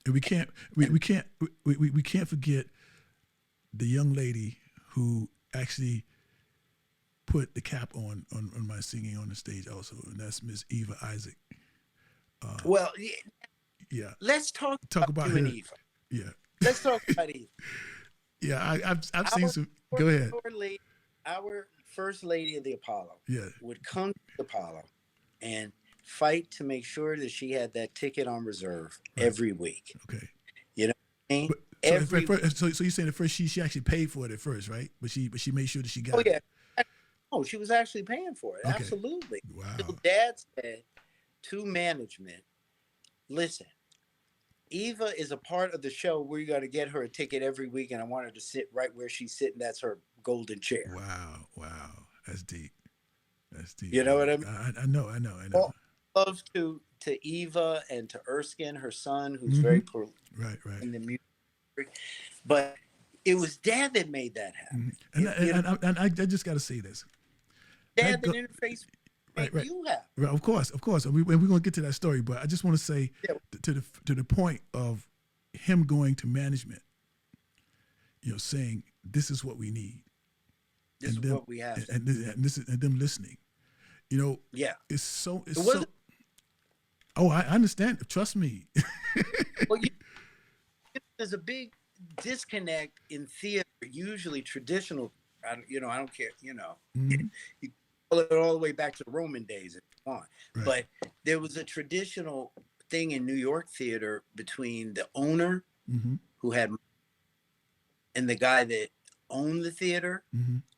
Right. And we can't forget the young lady who actually put the cap on my singing on the stage also, and that's Miss Eva Isaac. Well, Yeah. let's talk about you her. and Eva. Yeah. Let's talk about Eva. Yeah, I've seen some. Go ahead. Our first lady of the Apollo Yeah. would come to the Apollo and fight to make sure that she had that ticket on reserve every week. Okay. You know what I mean? So you're saying at first she actually paid for it at first, right? But she made sure that she got it. Yeah. Oh, she was actually paying for it. Okay. Absolutely. Wow. So Dad said to management, "Listen, Eva is a part of the show. We got to get her a ticket every week, and I want her to sit right where she's sitting. That's her golden chair." Wow. That's deep. You know what I mean? I know. Well, love to Eva and to Erskine, her son, who's very Right. in the music. But it was Dad that made that happen. And I just got to say this. Dad that interface Right. you have. Right, of course. And we're going to get to that story, but I just want to say to the point of him going to management, you know, saying this is what we need. This is what we have. And them listening. You know, it's so. Oh, I understand. Trust me. Well, there's a big disconnect in theater. Usually, traditional. I don't care. You know, you pull it all the way back to the Roman days if you want. Right. But there was a traditional thing in New York theater between the owner who had and the guy that owned the theater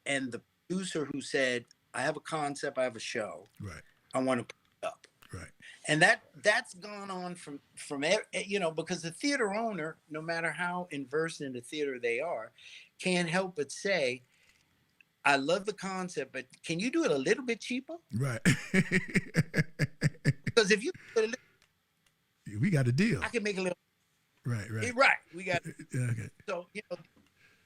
and the producer who said, "I have a concept, I have a show, right? I want to put it up." Right. And that's gone on from you know, because the theater owner, no matter how inversed in the theater they are, can't help but say, "I love the concept, but can you do it a little bit cheaper?" Right. Because if you put a little, we got a deal. I can make a little. Right. Right. We got. Okay. So, you know,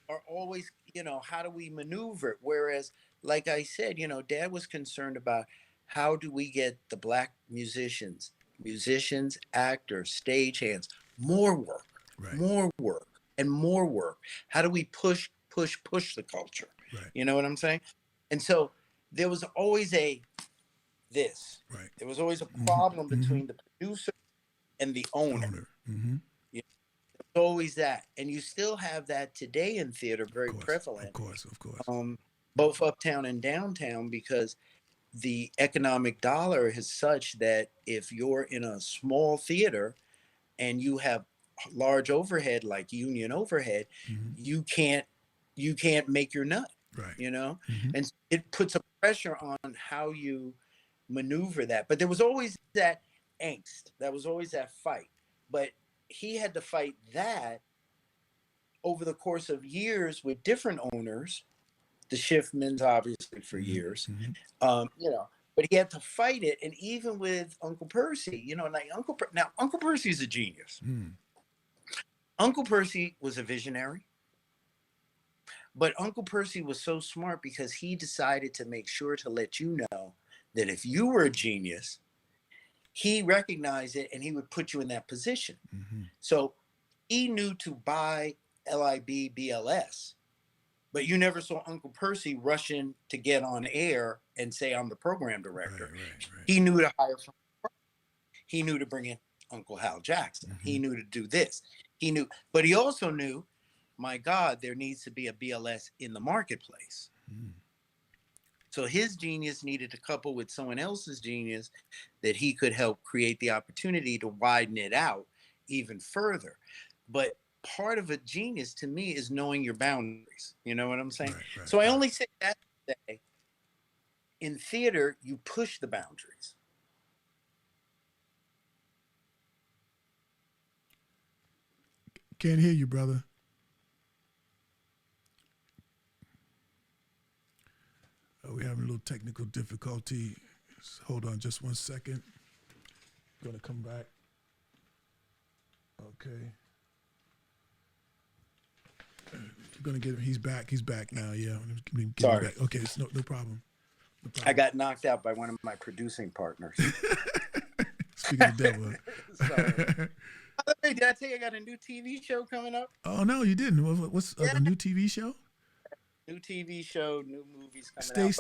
are always, you know, how do we maneuver it? Whereas, like I said, you know, Dad was concerned about how do we get the black musicians, actors, stagehands, more work, Right. more work, and more work? How do we push the culture? Right. You know what I'm saying? And so there was always this. Right. There was always a problem Mm-hmm. between the producer and the owner. Mm-hmm. You know, always that, and you still have that today in theater, very prevalent. Of course. Both uptown and downtown, because the economic dollar is such that if you're in a small theater and you have large overhead like union overhead, Mm-hmm. you can't make your nut. Right. You know, Mm-hmm. and it puts a pressure on how you maneuver that. But there was always that angst. That was always that fight. But he had to fight that over the course of years with different owners, the Schiffmans, obviously, for years. Mm-hmm. You know, but he had to fight it. And even with Uncle Percy, you know, like Uncle Percy's a genius. Mm. Uncle Percy was a visionary. But Uncle Percy was so smart because he decided to make sure to let you know that if you were a genius, he recognized it and he would put you in that position. Mm-hmm. So he knew to buy LIB BLS, but you never saw Uncle Percy rushing to get on air and say, I'm the program director. Right. He knew to hire from, he knew to bring in Uncle Hal Jackson. Mm-hmm. He knew to do this. He knew, but he also knew, my God, there needs to be a BLS in the marketplace. Mm. So his genius needed to couple with someone else's genius that he could help create the opportunity to widen it out even further. But part of a genius to me is knowing your boundaries. You know what I'm saying? Right. So I only say that to say, in theater, you push the boundaries. Can't hear you, brother. We're having a little technical difficulty. Hold on just 1 second. Gonna come back. Okay. Gonna get him. He's back. He's back now. Yeah. Get him Sorry. back. Okay. It's no problem. I got knocked out by one of my producing partners. Speaking of the devil. Hey, did I tell you I got a new TV show coming up? Oh no, you didn't. What's a new TV show? New TV show, new movies coming out.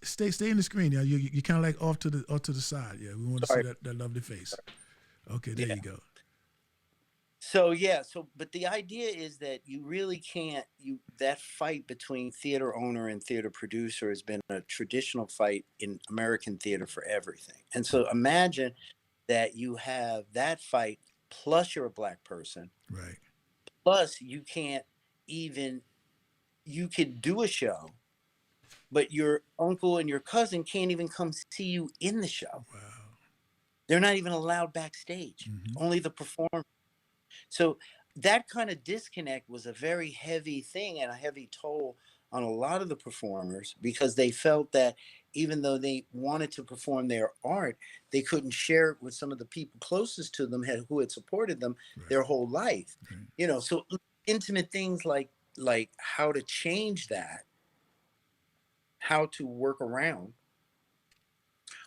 Stay in the screen. Yeah, you kind of like off to the side. Yeah, we want to see that lovely face. Okay, there you go. So but the idea is that you really can't. That fight between theater owner and theater producer has been a traditional fight in American theater for everything. And so imagine that you have that fight, plus you're a black person, right? Plus you can't even. You could do a show, but your uncle and your cousin can't even come see you in the show. Wow. They're not even allowed backstage, only the performer. So that kind of disconnect was a very heavy thing and a heavy toll on a lot of the performers, because they felt that even though they wanted to perform their art, they couldn't share it with some of the people closest to them who had supported them their whole life. Right. You know, so intimate things like how to change that, how to work around,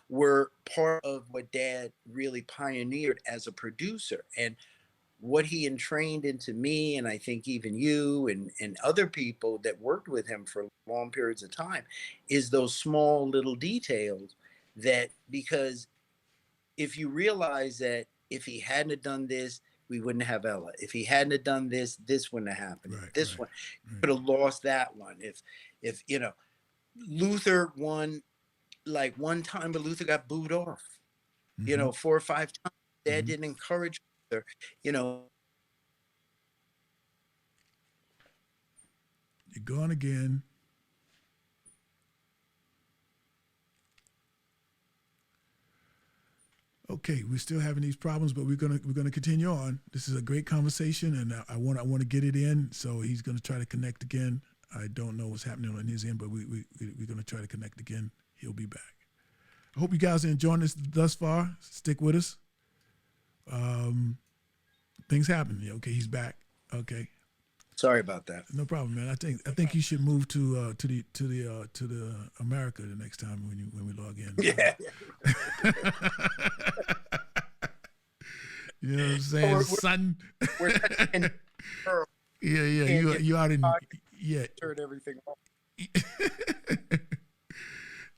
were part of what Dad really pioneered as a producer. And what he entrained into me, and I think even you and other people that worked with him for long periods of time, is those small little details that, because if you realize that if he hadn't have done this, we wouldn't have Ella. If he hadn't have done this, this wouldn't have happened. This one could have lost that one. If you know, Luther won like one time, but Luther got booed off, you know, 4 or 5 times. Dad didn't encourage Luther, you know. You're gone again. Okay, we're still having these problems, but we're gonna continue on. This is a great conversation, and I want to get it in. So he's gonna try to connect again. I don't know what's happening on his end, but we're gonna try to connect again. He'll be back. I hope you guys are enjoying this thus far. Stick with us. Things happen. Okay, he's back. Okay, Sorry about that. No problem, man. I think you should move to the America the next time when we log in. Yeah. You know what I'm saying, We're, we're, son? we're such in Yeah, yeah. can't You get you out in yeah. turn everything off.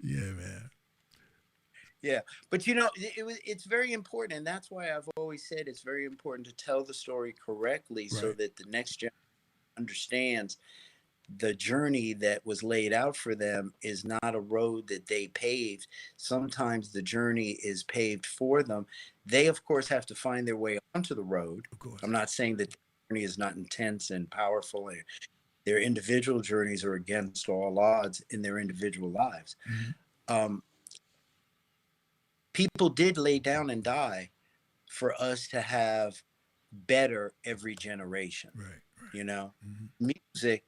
Yeah, man. Yeah, but it's very important, and that's why I've always said it's very important to tell the story correctly, so Right. that the next generation understands the journey that was laid out for them is not a road that they paved. Sometimes the journey is paved for them. They, of course, have to find their way onto the road. Of course. I'm not saying that the journey is not intense and powerful. Their individual journeys are against all odds in their individual lives. Mhm. Um, People did lay down and die for us to have better every generation. Right. Right. You know, Mhm. music,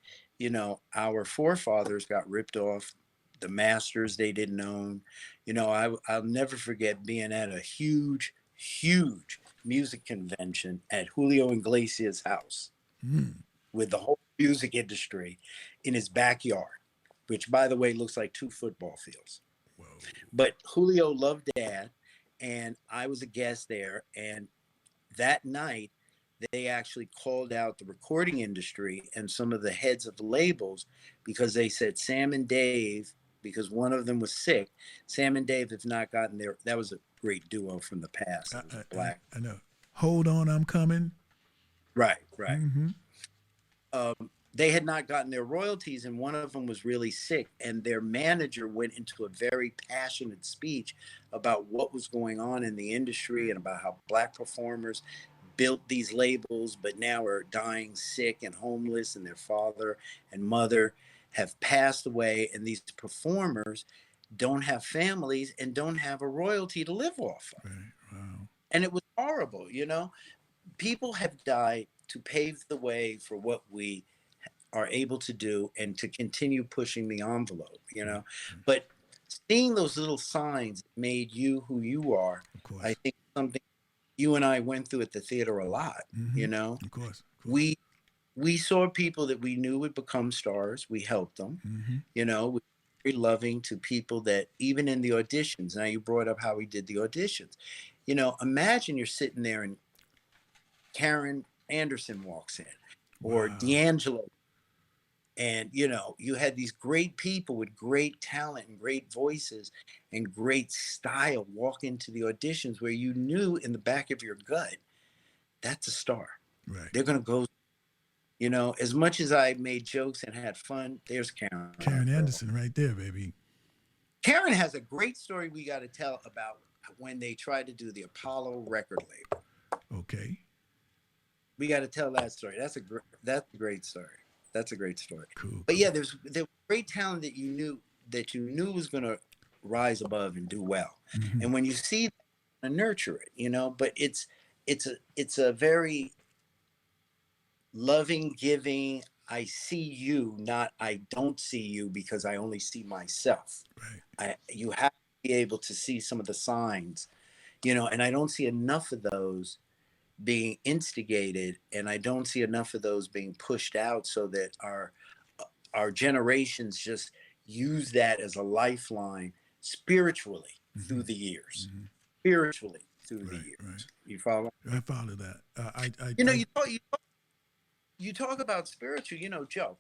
our forefathers got ripped off. The masters they didn't own. I'll never forget being at a huge, huge music convention at Julio Iglesias' house Mm. with the whole music industry in his backyard, which, by the way, looks like 2 football fields. Whoa. But Julio loved Dad, and I was a guest there. And that night, they actually called out the recording industry and some of the heads of the labels, because they said Sam and Dave, because one of them was sick. Sam and Dave have not gotten there. That was a great duo from the past. It was black. I know. Hold on, I'm coming. Right, right. Mm-hmm. They had not gotten their royalties, and one of them was really sick, and their manager went into a very passionate speech about what was going on in the industry and about how black performers built these labels but now are dying sick and homeless, and their father and mother have passed away, and these performers don't have families and don't have a royalty to live off of. Right. Wow. And it was horrible. People have died to pave the way for what we are able to do and to continue pushing the envelope. But seeing those little signs made you who you are. Of course. I think something you and I went through at the theater a lot. Mhm. Of course. We saw people that we knew would become stars. We helped them. Mm-hmm. We were very loving to people that even in the auditions. Now, you brought up how we did the auditions. Imagine you're sitting there and Karen Anderson walks in, or Wow. D'Angelo, and you had these great people with great talent and great voices and great style walk into the auditions, where you knew in the back of your gut, that's a star. Right. They're going to go. As much as I made jokes and had fun, there's Karen. Karen Anderson right there, baby. Karen has a great story we got to tell about when they tried to do the Apollo record label. Okay. We got to tell that story. That's a great story. That's a great story. Cool. But yeah, there was great talent that you knew was going to rise above and do well. Mhm. And when you see that, you nurture it. But it's a very loving, giving. I see you, not I don't see you, because I only see myself. Right. You have to be able to see some of the signs, and I don't see enough of those being instigated, and I don't see enough of those being pushed out, so that our generations just use that as a lifeline spiritually through the years. Mm-hmm. Spiritually through the Right, years. right. You follow? I follow that. You talk about spiritual, Joe.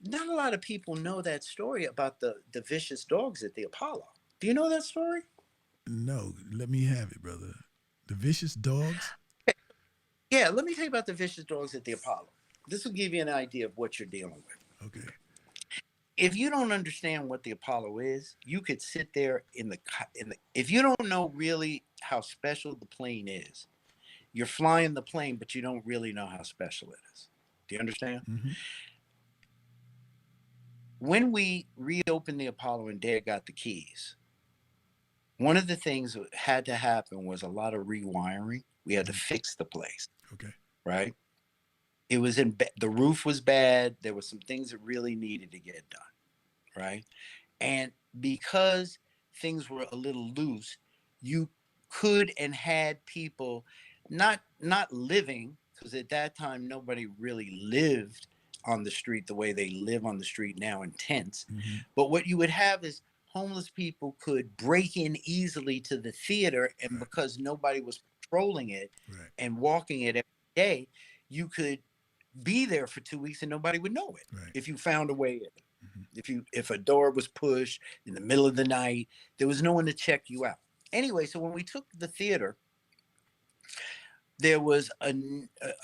Not a lot of people know that story about the vicious dogs at the Apollo. Do you know that story? No, let me have it, brother. The vicious dogs. Yeah, let me tell you about the vicious dogs at the Apollo. This will give you an idea of what you're dealing with. Okay. If you don't understand what the Apollo is, you could sit there if you don't know really how special the plane is, you're flying the plane, but you don't really know how special it is. Do you understand? Mm-hmm. When we reopened the Apollo and Dad got the keys, one of the things that had to happen was a lot of rewiring. We had to fix the place. Okay. Right? It was the roof was bad. There were some things that really needed to get done. Right? And because things were a little loose, you could and had people not living, because at that time nobody really lived on the street the way they live on the street now in tents. Mm-hmm. But what you would have is homeless people could break in easily to the theater, and Right. because nobody was patrolling it Right. and walking it every day, you could be there for 2 weeks and nobody would know it Right. if you found a way in. Mm-hmm. If a door was pushed in the middle of the night, there was no one to check you out. Anyway, so when we took the theater, there was a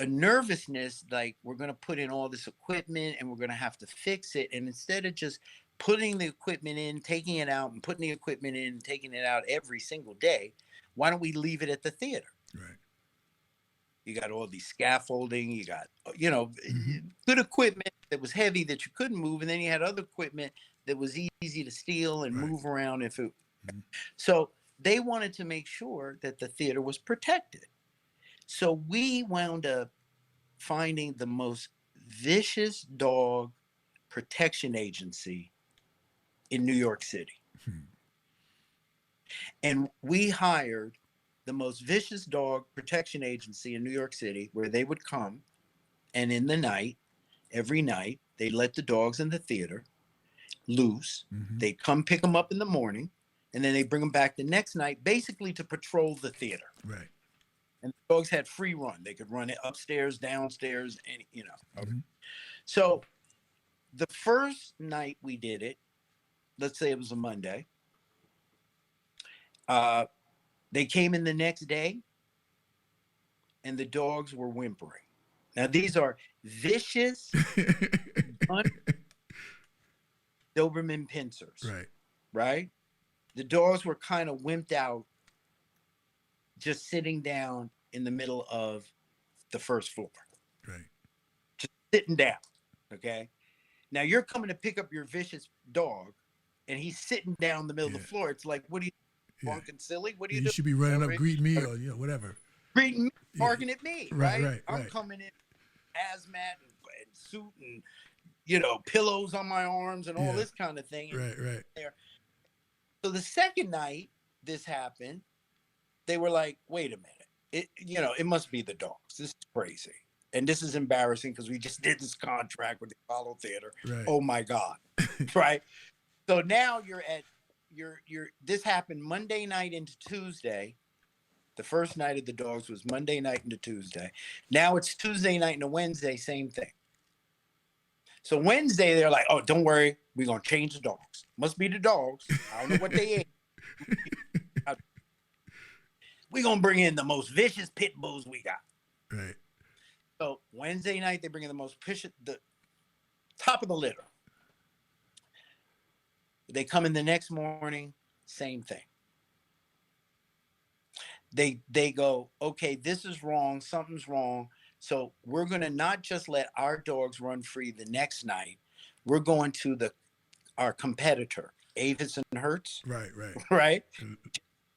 nervousness, like we're going to put in all this equipment and we're going to have to fix it. And instead of just putting the equipment in, taking it out, and putting the equipment in and taking it out every single day, why don't we leave it at the theater? Right. You got all these scaffolding, you got, Mm-hmm. good equipment that was heavy that you couldn't move. And then you had other equipment that was easy to steal and Right. move around if it. Mhm. So they wanted to make sure that the theater was protected. So we wound up finding the most vicious dog protection agency in New York City. Hmm. And we hired the most vicious dog protection agency in New York City, where they would come, and in the night, every night, they let the dogs in the theater loose. Mm-hmm. They come pick them up in the morning, and then they bring them back the next night, basically to patrol the theater. Right. And the dogs had free run. They could run it upstairs, downstairs, and Mm-hmm. So the first night we did it, let's say it was a Monday, they came in the next day and the dogs were whimpering. Now, these are vicious Doberman Pinschers, Right. right? The dogs were kind of wimped out, just sitting down in the middle of the first floor. Right. Just sitting down, okay? Now, you're coming to pick up your vicious dog, and he's sitting down in the middle of Yeah. the floor. It's like, what are you, Yeah. fucking silly? What are you You doing? should be running up, Right? greeting me, or whatever. Greeting me, Yeah. barking at me, Right, right? right, I'm right. coming in hazmat and suit and pillows on my arms and all Yeah. this kind of thing. Right. Right. So the second night this happened, they were like, wait a minute. It must be the dogs. This is crazy. And this is embarrassing because we just did this contract with the Apollo Theater. Right. Oh my God. Right. So now this happened Monday night into Tuesday. The first night of the dogs was Monday night into Tuesday. Now it's Tuesday night into Wednesday, same thing. So Wednesday, they're like, oh, don't worry. We're going to change the dogs. Must be the dogs. I don't know what they ate. We're going to bring in the most vicious pit bulls we got. Right. So Wednesday night, they bring in the most vicious, the top of the litter. They come in the next morning, same thing. They go, okay, this is wrong. Something's wrong. So we're going to not just let our dogs run free the next night. We're going to our competitor, Avis and Hertz, Right. Right. right?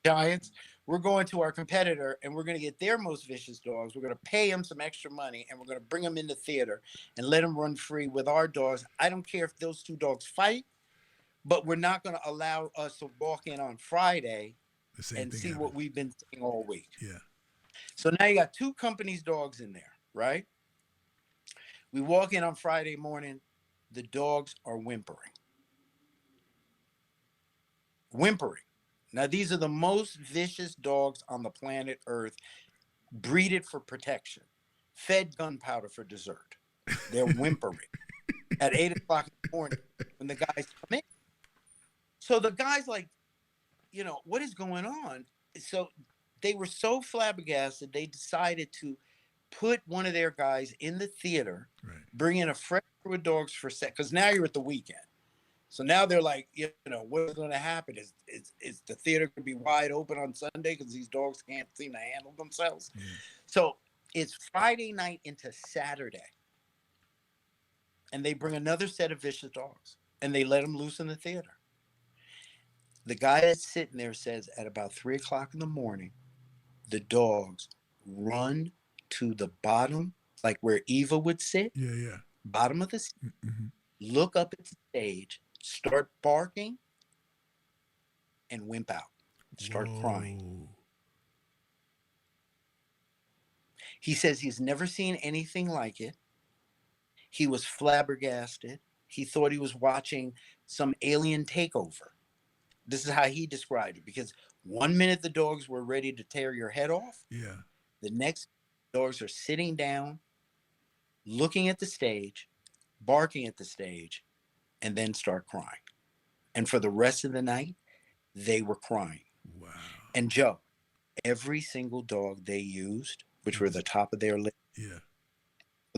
Giants. We're going to our competitor and we're going to get their most vicious dogs. We're going to pay them some extra money and we're going to bring them into theater and let them run free with our dogs. I don't care if those two dogs fight, but we're not going to allow us to walk in on Friday The same and thing see happened. what we've been seeing all week. Yeah. So now you got two companies' dogs in there, right? We walk in on Friday morning, the dogs are whimpering. Now, these are the most vicious dogs on the planet Earth, breeded for protection, fed gunpowder for dessert. They're whimpering at 8 o'clock in the morning when the guys come in. So the guy's like, what is going on? So they were so flabbergasted, they decided to put one of their guys in the theater, Right. bring in a fresh crew of dogs for set, because now you're at the weekend. So now they're like, what's going to happen? Is the theater going to be wide open on Sunday because these dogs can't seem to handle themselves? Yeah. So it's Friday night into Saturday. And they bring another set of vicious dogs and they let them loose in the theater. The guy that's sitting there says at about 3 o'clock in the morning, the dogs run to the bottom, like where Eva would sit, Yeah. Yeah. bottom of the seat, Mm-hmm. look up at the stage, start barking, and wimp out, start crying. Whoa. He says he's never seen anything like it. He was flabbergasted. He thought he was watching some alien takeover. This is how he described it, because 1 minute the dogs were ready to tear your head off. Yeah. The next, dogs are sitting down, looking at the stage, barking at the stage, and then start crying. And for the rest of the night, they were crying. Wow. And Joe, every single dog they used, which were the top of their list Yeah.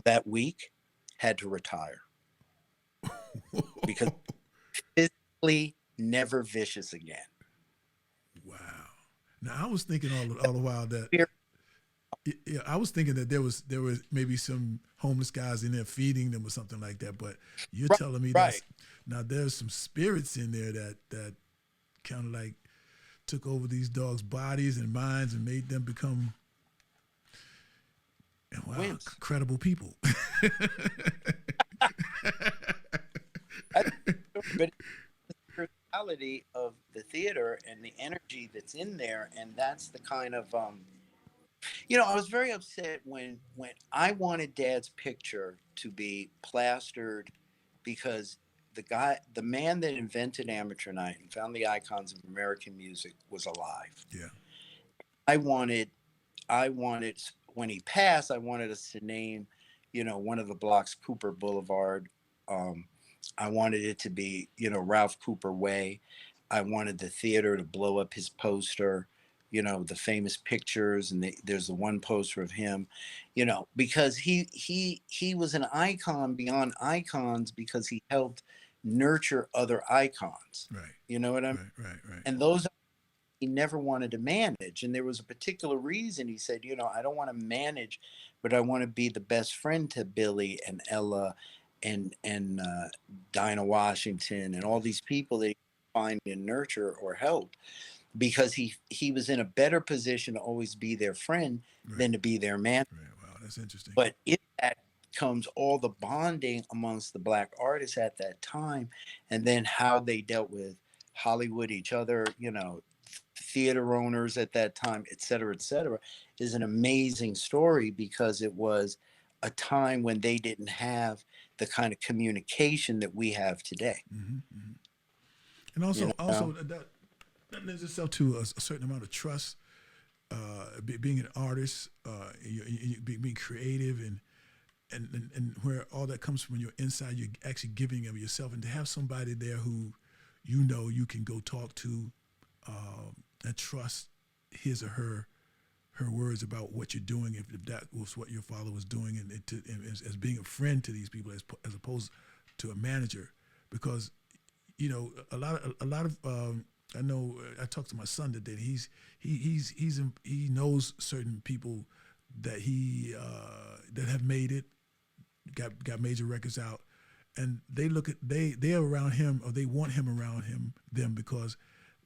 that week, had to retire because physically never vicious again. Wow. Now I was thinking all the while that yeah, I was thinking that there was maybe some homeless guys in there feeding them or something like that. But you're telling me that now there's some spirits in there that kind of like took over these dogs' bodies and minds and made them become incredible people. But the personality of the theater and the energy that's in there, and that's the kind of I was very upset when I wanted Dad's picture to be plastered, because the man that invented Amateur Night and found the icons of American music was alive. Yeah. I wanted when he passed, I wanted us to name, one of the blocks Cooper Boulevard. I wanted it to be, Ralph Cooper Way. I wanted the theater to blow up his poster, the famous pictures, and there's the one poster of him, because he was an icon beyond icons, because he helped nurture other icons. Right. You know what I mean? Right. And those he never wanted to manage. And there was a particular reason. He said, I don't want to manage, but I want to be the best friend to Billy and Ella and Dinah Washington and all these people that he find and nurture or help, because he was in a better position to always be their friend than to be their man. Right. Wow, that's interesting. But in that comes all the bonding amongst the Black artists at that time, and then how they dealt with Hollywood, each other, theater owners at that time, et cetera, is an amazing story, because it was a time when they didn't have the kind of communication that we have today. Mm-hmm. And also that lends itself to a certain amount of trust, being an artist, being creative, and where all that comes from, when you're inside, you're actually giving of yourself, and to have somebody there who you can go talk to and trust his or her words about what you're doing, if that was what your father was doing, and as being a friend to these people as opposed to a manager, because a lot of I know I talked to my son today. He knows certain people that that have made it, got major records out, and they're around him, or they want him around them, because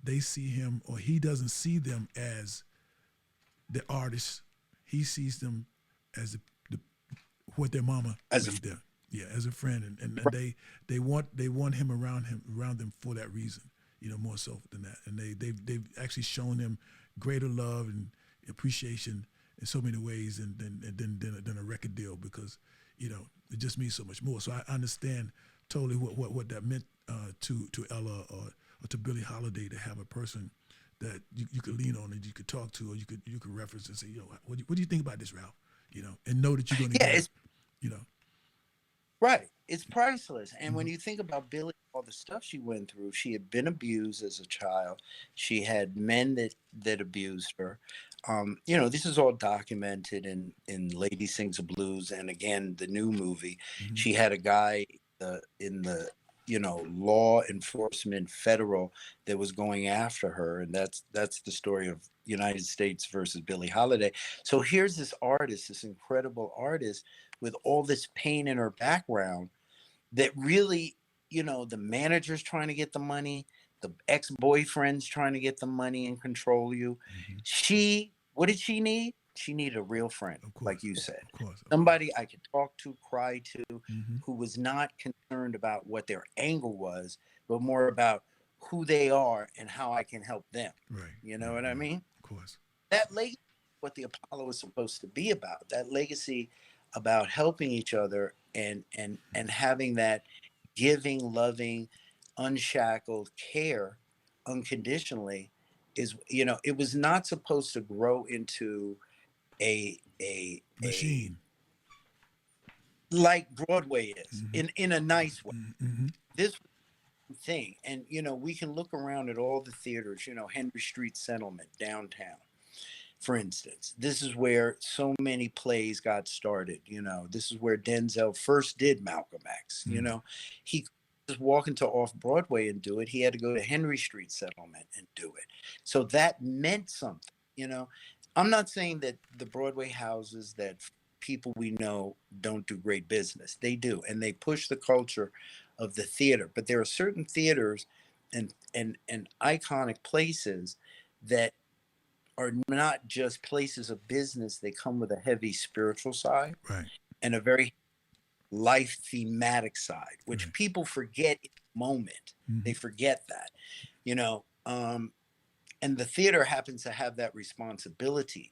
they see him, or he doesn't see them as the artists. He sees them as what their mama made them. Yeah, as a friend, and they want him around them for that reason, more so than that. And they've actually shown him greater love and appreciation in so many ways than a record deal, because it just means so much more. So I understand totally what that meant to Ella or to Billie Holiday, to have a person that you could lean on and you could talk to, or you could reference and say, what do you think about this, Ralph? And know that you're going to get it. Right. It's priceless. And when you think about Billie, all the stuff she went through, she had been abused as a child. She had men that abused her. This is all documented in Lady Sings the Blues, and again, the new movie. Mm-hmm. She had a guy in the law enforcement federal that was going after her, and that's the story of United States versus Billie Holiday. So here's this artist, this incredible artist, with all this pain in her background, that really, the manager's trying to get the money, the ex-boyfriend's trying to get the money and control you. Mm-hmm. What did she need? She needed a real friend, like you said. Of course. Somebody I could talk to, cry to, mm-hmm. who was not concerned about what their angle was, but more about who they are and how I can help them. Right. You know what I mean? Of course. That legacy, what the Apollo is supposed to be about, that legacy about helping each other and having that giving, loving, unshackled care unconditionally is, it was not supposed to grow into a Machine. like Broadway is Mm-hmm. in a nice way. Mm-hmm. This thing, and we can look around at all the theaters, Henry Street Settlement downtown, for instance. This is where so many plays got started. This is where Denzel first did Malcolm X. Mm-hmm. He just walk into off Broadway and do it. He had to go to Henry Street Settlement and do it. So that meant something. I'm not saying that the Broadway houses that people we know don't do great business. They do, and they push the culture of the theater. But there are certain theaters and iconic places that are not just places of business. They come with a heavy spiritual side Right. and a very life thematic side, which Right. people forget in the moment. Mm-hmm. They forget that, you know. And the theater happens to have that responsibility.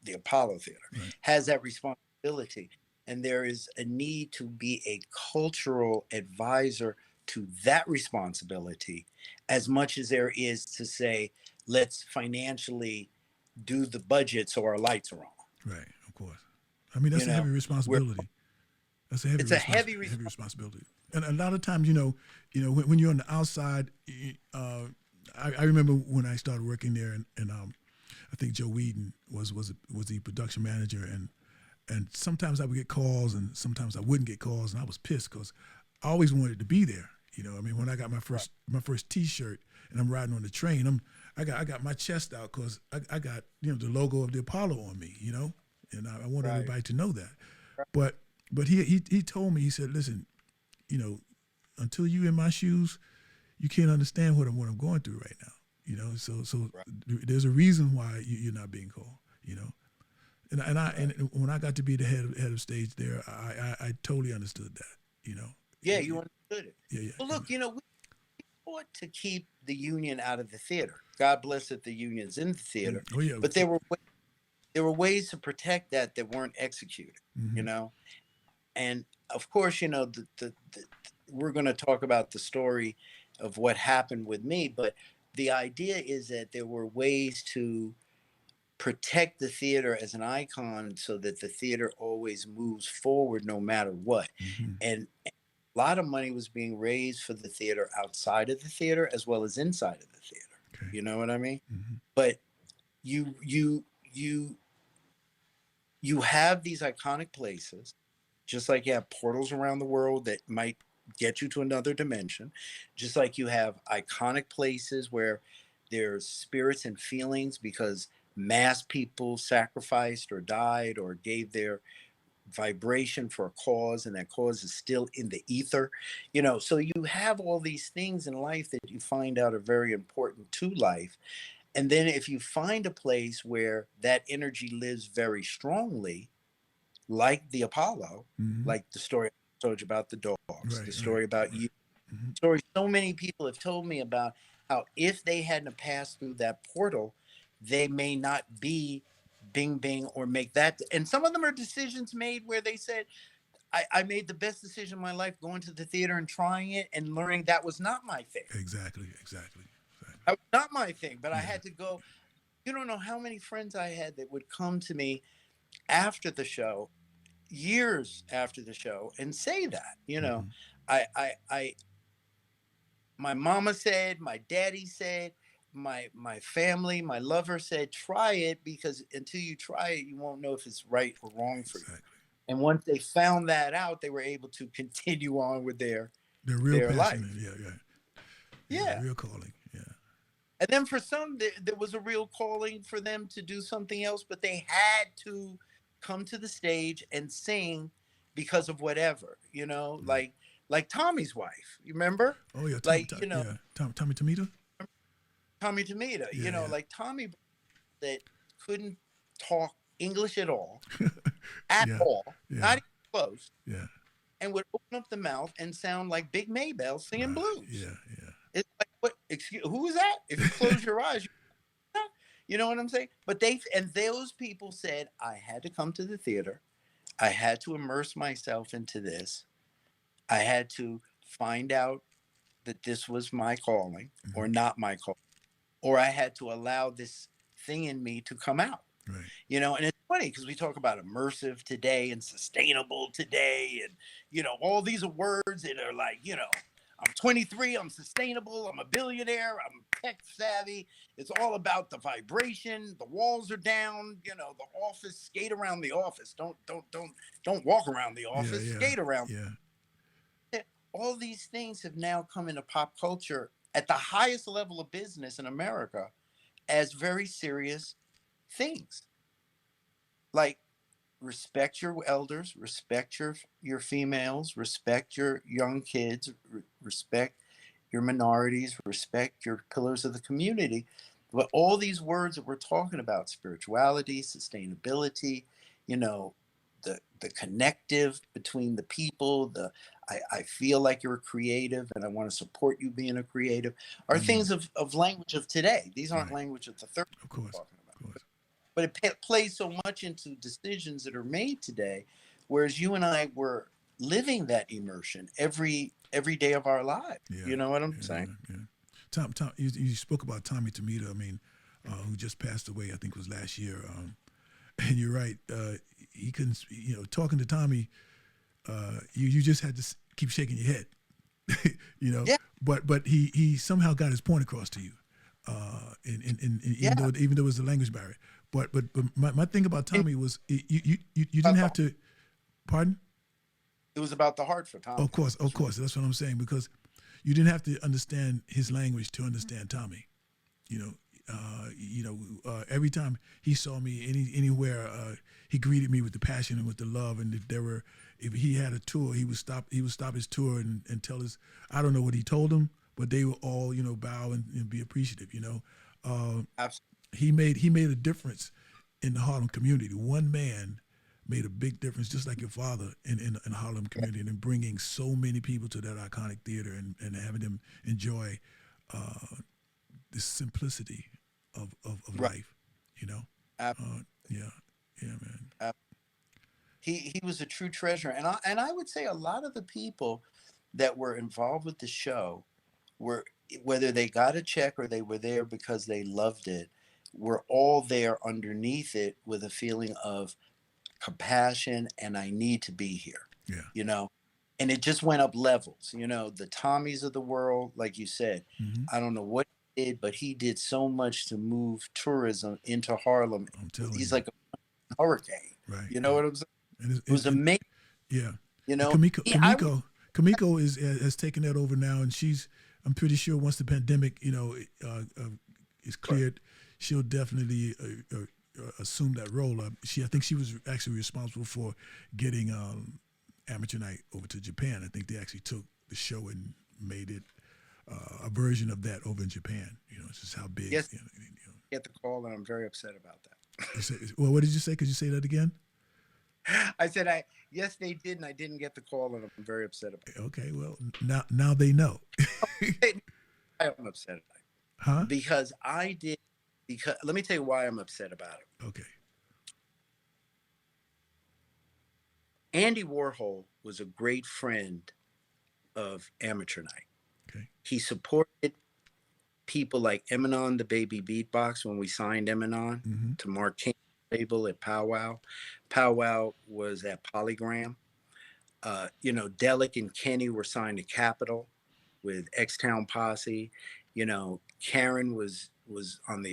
The Apollo Theater Right. has that responsibility, and there is a need to be a cultural advisor to that responsibility, as much as there is to say, let's financially do the budget so our lights are on. Right. Of course. I mean, that's You a heavy know, where responsibility. That's a it's a heavy responsibility. And a lot of times, when you're on the outside, I remember when I started working there, and I think Joe Whedon was the production manager, and sometimes I would get calls, and sometimes I wouldn't get calls, and I was pissed because I always wanted to be there. I mean, when I got my first T-shirt, and I'm riding on the train, I got my chest out because I got the logo of the Apollo on me, and I want Right. everybody to know that. But he told me, he said, listen, until you in my shoes, you can't understand what I'm going through right now. So Right. there's a reason why you're not being called. And when I got to be the head of stage there, I totally understood that. Yeah, you understood it. Yeah. Well, look, we fought to keep the union out of the theater. God bless it, the union's in the theater. Oh yeah. But there were ways to protect that weren't executed. Mm-hmm. And of course, we're going to talk about the story of what happened with me, but the idea is that there were ways to protect the theater as an icon so that the theater always moves forward no matter what. Mm-hmm. And a lot of money was being raised for the theater outside of the theater as well as inside of the theater. Okay. You know what I mean? Mm-hmm. But you have these iconic places, just like you have portals around the world that might get you to another dimension, just like you have iconic places where there's spirits and feelings because mass people sacrificed or died or gave their vibration for a cause, and that cause is still in the ether. So you have all these things in life that you find out are very important to life. And then if you find a place where that energy lives very strongly, like the Apollo, Mm-hmm. like the story I told you about the dogs, Right, the story about you, Mm-hmm. story so many people have told me about how if they hadn't passed through that portal, they may not be Bing Bing or make that. And some of them are decisions made where they said, I made the best decision in my life going to the theater and trying it and learning that was not my thing. Exactly. That was not my thing, but I Yeah. had to go. You don't know how many friends I had that would come to me after the show, years after the show, and say that, Mm-hmm. I my mama said, my daddy said, my family, my lover said, try it, because until you try it, you won't know if it's right or wrong for you. Exactly. And once they found that out, they were able to continue on with their They're real life. passionate. Yeah. Real calling. Yeah. And then for some, there was a real calling for them to do something else, but they had to come to the stage and sing because of whatever, like Tommy's wife. You remember? Oh yeah. Like, Tommy Tomita. Tommy Tomita, Yeah. like Tommy that couldn't talk English at all, Yeah. not even close, Yeah. and would open up the mouth and sound like Big Maybelle singing blues. Yeah. It's like, what? Excuse, who is that? If you close your eyes, you know what I'm saying? But those people said, I had to come to the theater. I had to immerse myself into this. I had to find out that this was my calling Mm-hmm. or not my calling, or I had to allow this thing in me to come out. Right. And it's funny because we talk about immersive today and sustainable today, and all these are words that are like, I'm 23, I'm sustainable, I'm a billionaire, I'm tech savvy. It's all about the vibration. The walls are down. The office. Skate around the office. Don't walk around the Yeah. office. Yeah. Skate around. Yeah. All these things have now come into pop culture at the highest level of business in America as very serious things. Like, respect your elders, respect your females, respect your young kids, respect your minorities, respect your pillars of the community. But all these words that we're talking about, spirituality, sustainability, you know, the connective between the people, I feel like you're a creative and I want to support you being a creative, are things of language of today. These aren't Right. language of the 30s Of we're course. talking about. Of course. But it plays so much into decisions that are made today, whereas you and I were living that immersion every day of our lives. Yeah. You know what I'm Yeah. saying? Yeah. Tom, you spoke about Tommy Tomato. I mean, who just passed away, I think was last year. And you're right. He couldn't, talking to Tommy, you just had to keep shaking your head, Yeah. But he somehow got his point across to you, Yeah. even though it was a language barrier. But my thing about Tommy was you didn't have to. Pardon? It was about the heart for Tommy. Of course. That's what I'm saying, because you didn't have to understand his language to understand Tommy. Every time he saw me anywhere, he greeted me with the passion and with the love. And if he had a tour, he would stop his tour and tell us. I don't know what he told them, but they would all bow and be appreciative. Absolutely. He made a difference in the Harlem community. One man made a big difference, just like your father in the Harlem community, and in bringing so many people to that iconic theater and having them enjoy the simplicity of Right. life. Absolutely. Yeah, man. He was a true treasure, and I would say a lot of the people that were involved with the show were, whether they got a check or they were there because they loved it, were all there underneath it with a feeling of compassion and I need to be here. Yeah. And it just went up levels. The Tommies of the world, like you said, Mm-hmm. I don't know what he did, but he did so much to move tourism into Harlem. I'm telling He's you. like a hurricane. Right. You know what I'm saying? And It was amazing. Yeah. You know, Kamiko has taken that over now, and I'm pretty sure once the pandemic, is cleared, she'll definitely assume that role. I think she was actually responsible for getting Amateur Night over to Japan. I think they actually took the show and made it a version of that over in Japan. It's just how big. Yes. Get the call, and I'm very upset about that. Well, what did you say? Could you say that again? I said, yes, they did, and I didn't get the call, and I'm very upset about it. Okay, well, now they know. I'm upset about it. Huh? Because let me tell you why I'm upset about it. Okay. Andy Warhol was a great friend of Amateur Night. Okay. He supported people like Eminon, the Baby Beatbox, when we signed Eminon to Mark King's label at Pow Wow. Pow Wow was at Polygram. Delic and Kenny were signed to Capitol with X-Town Posse. Karen was going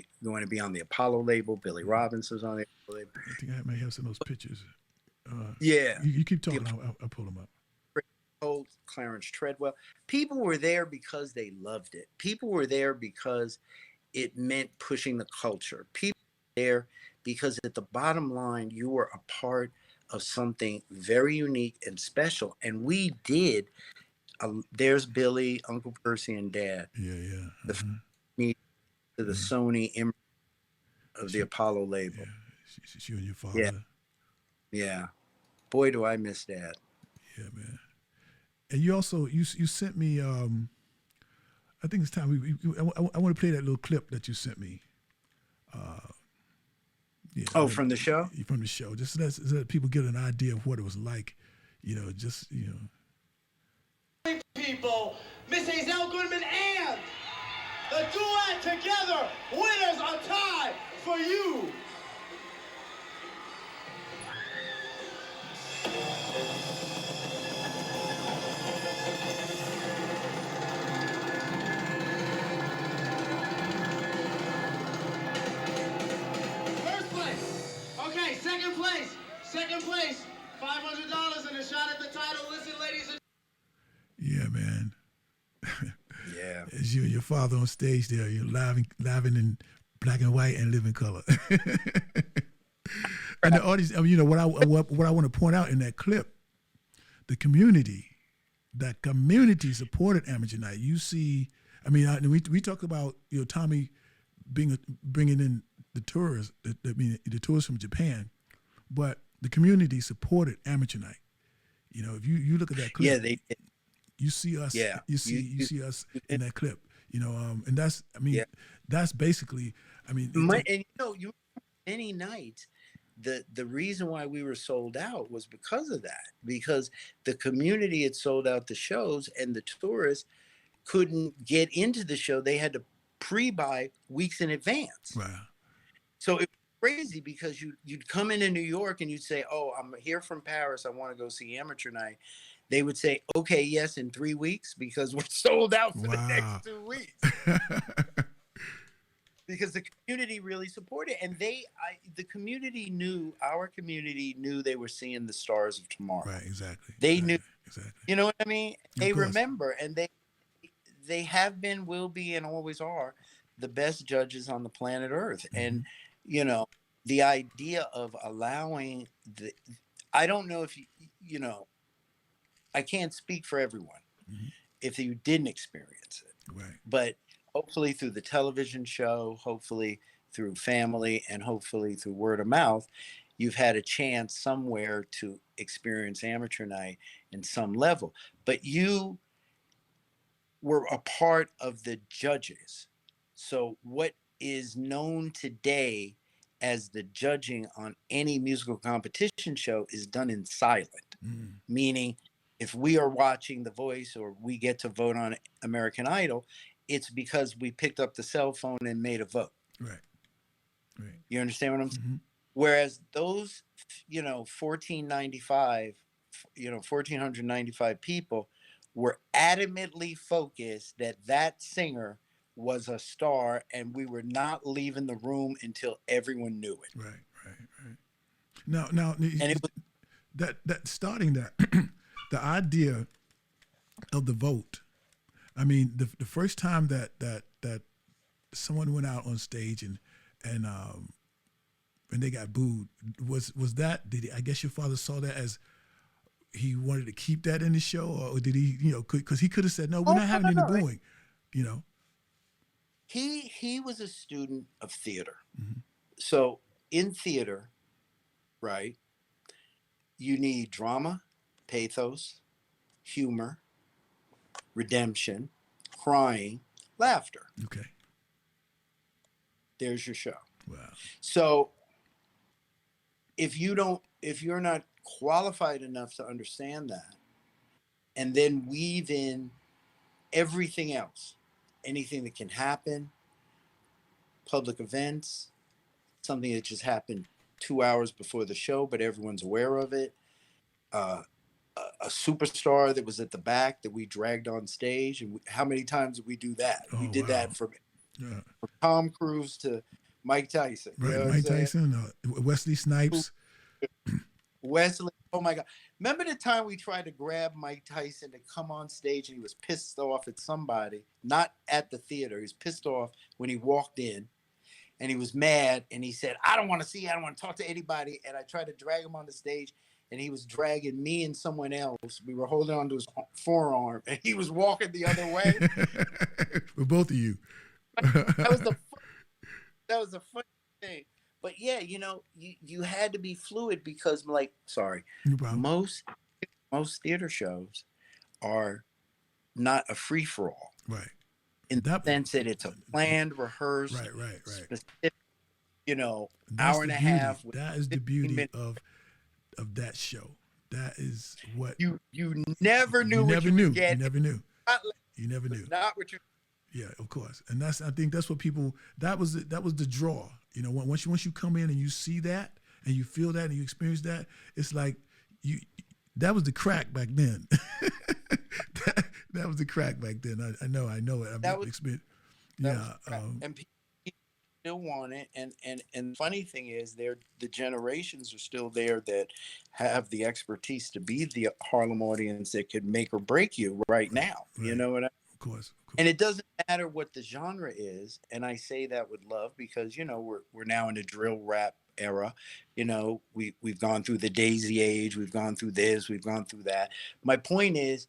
to be on the Apollo label. Billy Robbins was on the Apollo label. I think I may have some of those pictures. Yeah. You keep talking. I'll pull them up. Clarence Treadwell. People were there because they loved it. People were there because it meant pushing the culture. People were there because at the bottom line, you were a part of something very unique and special. And we did. There's Billy, Uncle Percy, and Dad. Yeah. To the Sony of the Apollo label. Yeah. It's you and your father. Yeah. Boy, do I miss Dad. Yeah, man. And you also you sent me. I think it's time I want to play that little clip that you sent me. Yeah. Oh, from the show? From the show. Just let people get an idea of what it was like. People, Miss Hazel Goodman and the duet together, winners are tied for you. First place. Okay, second place. Second place. $500 and a shot at the title. Listen, ladies and Yeah, man. Yeah. It's you and your father on stage there. You're live in black and white and living color. And the audience, what I want to point out in that clip, that community supported Amateur Night. You see, we talk about Tommy bringing in the tourists, the tourists from Japan, but the community supported Amateur Night. If you look at that clip, Yeah, they did. you see us. Yeah. You see us in that clip. And that's that's basically. And many nights, the reason why we were sold out was because of that, because the community had sold out the shows and the tourists couldn't get into the show. They had to pre-buy weeks in advance. Wow. So it was crazy because you'd come into New York and you'd say, "Oh, I'm here from Paris. I want to go see Amateur Night." They would say, "Okay, yes, in 3 weeks," because we're sold out for the next 2 weeks. Because the community really supported, and the community knew, our community knew they were seeing the stars of tomorrow. Right, exactly. They knew, exactly. You know what I mean? They course. remember, and they have been, will be, and always are the best judges on the planet Earth. Mm-hmm. And the idea of allowing I don't know if I can't speak for everyone if you didn't experience it. Right. But hopefully through the television show, hopefully through family, and hopefully through word of mouth, you've had a chance somewhere to experience Amateur Night in some level. But you were a part of the judges. So what is known today as the judging on any musical competition show is done in silent, meaning if we are watching The Voice or we get to vote on American Idol, it's because we picked up the cell phone and made a vote. Right. Right. You understand what I'm saying? Whereas those, 1,495 people were adamantly focused that singer was a star, and we were not leaving the room until everyone knew it. Right. Now, And it was, that starting that, the idea of the vote. The first time that someone went out on stage and they got booed, was that, I guess your father saw that as he wanted to keep that in the show, or did he, because he could have said, no, we're not having any booing, He was a student of theater. So in theater, right, you need drama, pathos, humor, redemption, crying, laughter. Okay. There's your show. Wow. So if you're not qualified enough to understand that, and then weave in everything else, anything that can happen, public events, something that just happened 2 hours before the show, but everyone's aware of it, a superstar that was at the back that we dragged on stage. And how many times did we do that? We did that from Tom Cruise to Mike Tyson. Right, Mike Tyson, Wesley Snipes. Wesley, oh my God. Remember the time we tried to grab Mike Tyson to come on stage and he was pissed off at somebody, not at the theater. He was pissed off when he walked in and he was mad and he said, I don't want to see you. I don't want to talk to anybody. And I tried to drag him on the stage and he was dragging me and someone else. We were holding on to his forearm and he was walking the other way. With both of you. That was the funny thing. But yeah, you had to be fluid because, most theater shows are not a free for all. Right. In the sense that it's a planned, rehearsed, right. specific That's hour the and a beauty. half with That is the 15 beauty minutes. of that show. That is what You never you knew what never you would knew. You get. never knew. It You never was knew. not what you. Yeah, of course. And I think that's what people. That was the draw. Once you come in and you see that and you feel that and you experience that, it's like you. That was the crack back then. that was the crack back then. I know it. I've That was experienced. that was Yeah. crap. And people still want it. And the funny thing is, the generations are still there that have the expertise to be the Harlem audience that could make or break you right now. You Right. know what I Of course. And it doesn't matter what the genre is, and I say that with love because we're now in a drill rap era. We've gone through the Daisy Age, we've gone through this, we've gone through that. My point is,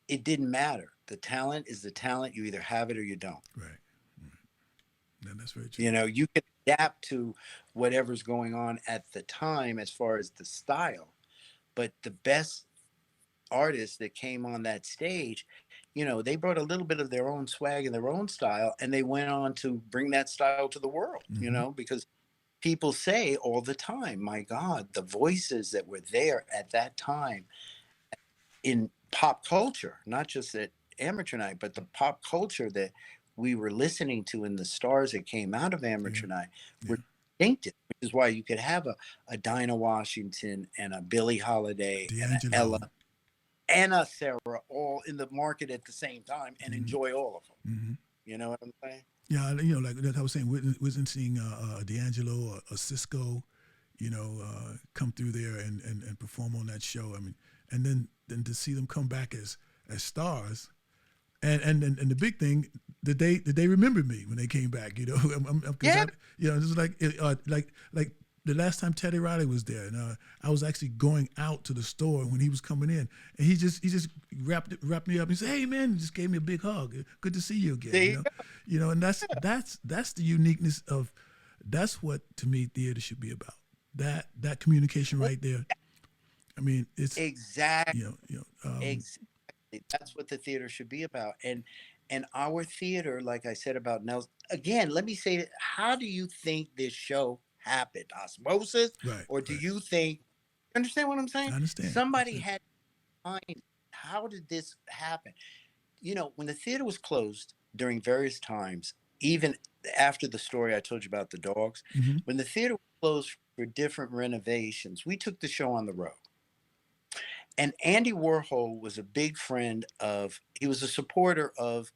it didn't matter. The talent is the talent. You either have it or you don't. Right. No, that's very true. You can adapt to whatever's going on at the time as far as the style, but the best artists that came on that stage, they brought a little bit of their own swag and their own style, and they went on to bring that style to the world, because people say all the time, my God, the voices that were there at that time in pop culture, not just at Amateur Night, but the pop culture that we were listening to and the stars that came out of Amateur Night were distinctive, which is why you could have a Dinah Washington and a Billie Holiday and an Ella and a Sarah all in the market at the same time and enjoy all of them. You know what I'm saying? Yeah, like I was saying, witnessing D'Angelo or Cisco, come through there and perform on that show. I mean, and then to see them come back as stars, and the big thing, that they remembered me when they came back. This is like the last time Teddy Riley was there, and I was actually going out to the store when he was coming in, and he just wrapped me up and said, "Hey man," and just gave me a big hug. Good to see you again. And that's the uniqueness of. That's what to me theater should be about. That communication right there. I mean, it's exactly. Exactly. That's what the theater should be about. And our theater, like I said about Nelson, again, let me say that. How do you think this show happened? Osmosis? Right. Or do you think, understand what I'm saying? I understand. Somebody had to find, how did this happen? When the theater was closed during various times, even after the story I told you about the dogs, when the theater was closed for different renovations, we took the show on the road. And Andy Warhol was a big friend he was a supporter of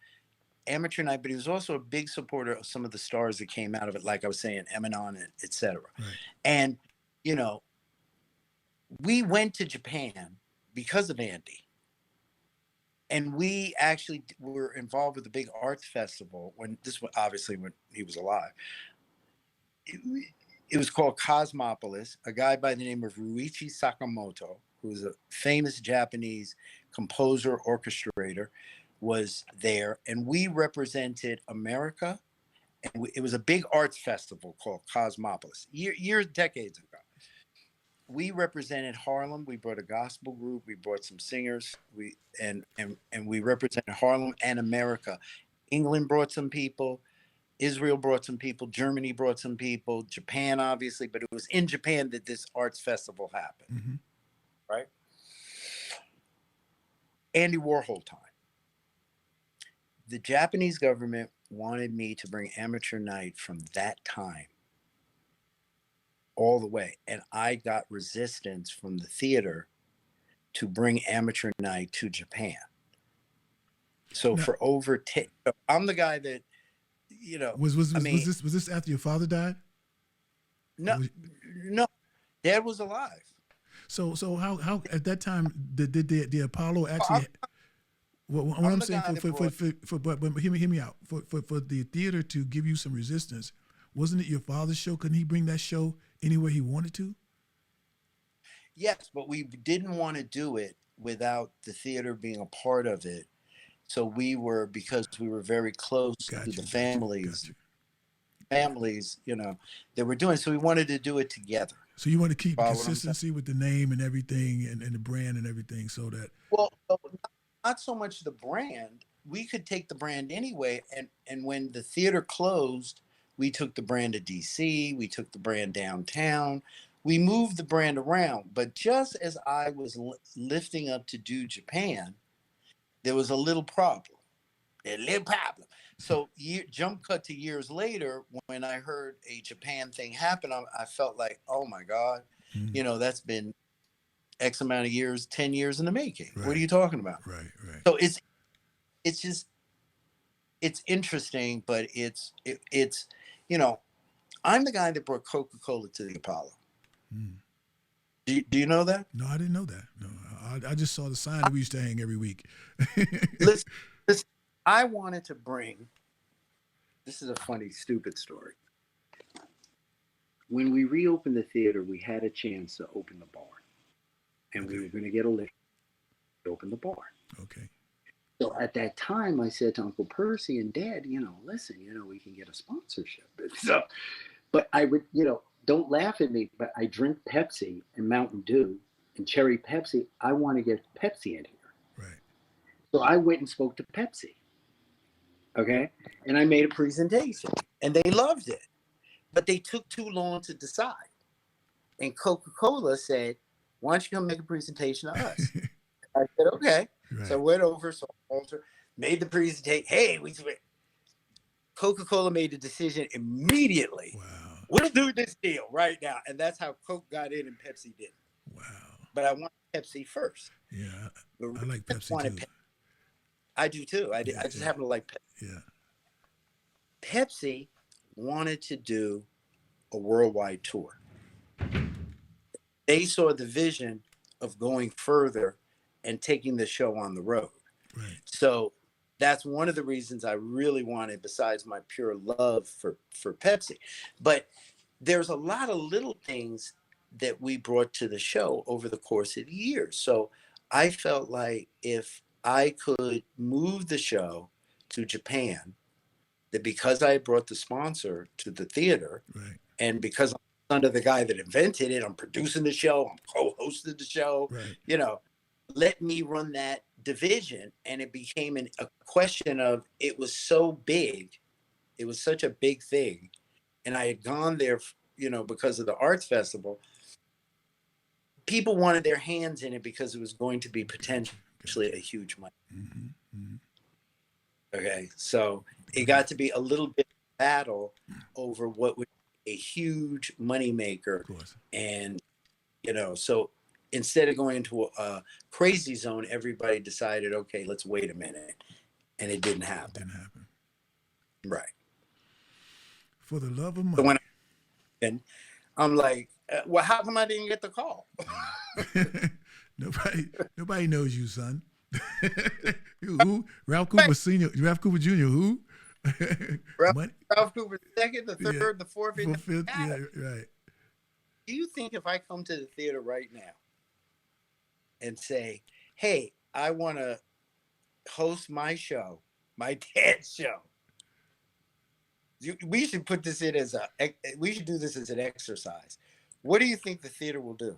Amateur Night, but he was also a big supporter of some of the stars that came out of it, like I was saying, Eminon, et cetera. Right. And, we went to Japan because of Andy. And we actually were involved with a big arts festival when he was alive. It was called Cosmopolis. A guy by the name of Ruichi Sakamoto, who was a famous Japanese composer, orchestrator, was there. And we represented America. And it was a big arts festival called Cosmopolis, decades ago. We represented Harlem. We brought a gospel group. We brought some singers. We represented Harlem and America. England brought some people. Israel brought some people. Germany brought some people. Japan, obviously, but it was in Japan that this arts festival happened. Right? Andy Warhol time. The Japanese government wanted me to bring Amateur Night from that time all the way. And I got resistance from the theater to bring Amateur Night to Japan. So for over 10, I'm the guy that, Was this after your father died? No, Dad was alive. So how at that time did the Apollo actually? What I'm saying but hear me out. For the theater to give you some resistance, wasn't it your father's show? Couldn't he bring that show anywhere he wanted to? Yes, but we didn't want to do it without the theater being a part of it. So because we were very close to the families, that were doing. So we wanted to do it together. So you want to keep consistency with the name and everything and the brand and everything so that. Well, not so much the brand. We could take the brand anyway. And when the theater closed, We took the brand to DC. We took the brand downtown. We moved the brand around. But just as I was lifting up to do Japan, there was a little problem. So jump cut to years later, when I heard a Japan thing happen, I felt like, oh my God, that's been X amount of years, 10 years in the making. Right. What are you talking about? Right. So it's just, it's interesting, but it's I'm the guy that brought Coca-Cola to the Apollo. Do you know that? No, I didn't know that. No, I just saw the sign that we used to hang every week. listen, I wanted to bring, this is a funny, stupid story. When we reopened the theater, we had a chance to open the barn. And we were going to get a lift to open the barn. Okay. So at that time, I said to Uncle Percy and Dad, listen, we can get a sponsorship. But I would, don't laugh at me, but I drink Pepsi and Mountain Dew and Cherry Pepsi. I want to get Pepsi in here. Right. So I went and spoke to Pepsi. Okay. And I made a presentation and they loved it, but they took too long to decide. And Coca-Cola said, why don't you come make a presentation to us? I said, okay. Right. So I went over, so Walter made the presentation. Hey, Coca-Cola made the decision immediately. Wow. We'll do this deal right now. And that's how Coke got in and Pepsi didn't. Wow. But I want Pepsi first. Yeah. I like Pepsi too. I do too. I just happen to like Pepsi. Yeah. Pepsi wanted to do a worldwide tour. They saw the vision of going further and taking the show on the road. Right. So that's one of the reasons I really wanted, besides my pure love for Pepsi. But there's a lot of little things that we brought to the show over the course of the years. So I felt like if I could move the show to Japan, that because I brought the sponsor to the theater, right, and because I'm under the guy that invented it, I'm producing the show, I'm co-hosting the show, right, let me run that division. And it became a question of, it was so big, it was such a big thing, and I had gone there, because of the arts festival. People wanted their hands in it because it was going to be potentially a huge money. Mm-hmm. Mm-hmm. Okay, so it got to be a little bit of a battle over what would be a huge moneymaker. Of course. And, so instead of going into a crazy zone, everybody decided, okay, let's wait a minute. And it didn't happen. Right. For the love of money. So when I'm like, well, how come I didn't get the call? Nobody knows you, son. Who? Ralph Cooper Sr., Ralph Cooper Jr., who? Ralph Cooper II, the third, the fourth, and the fifth. Yeah, right. Do you think if I come to the theater right now and say, hey, I want to host my show, my dad's show, we should put this in we should do this as an exercise. What do you think the theater will do?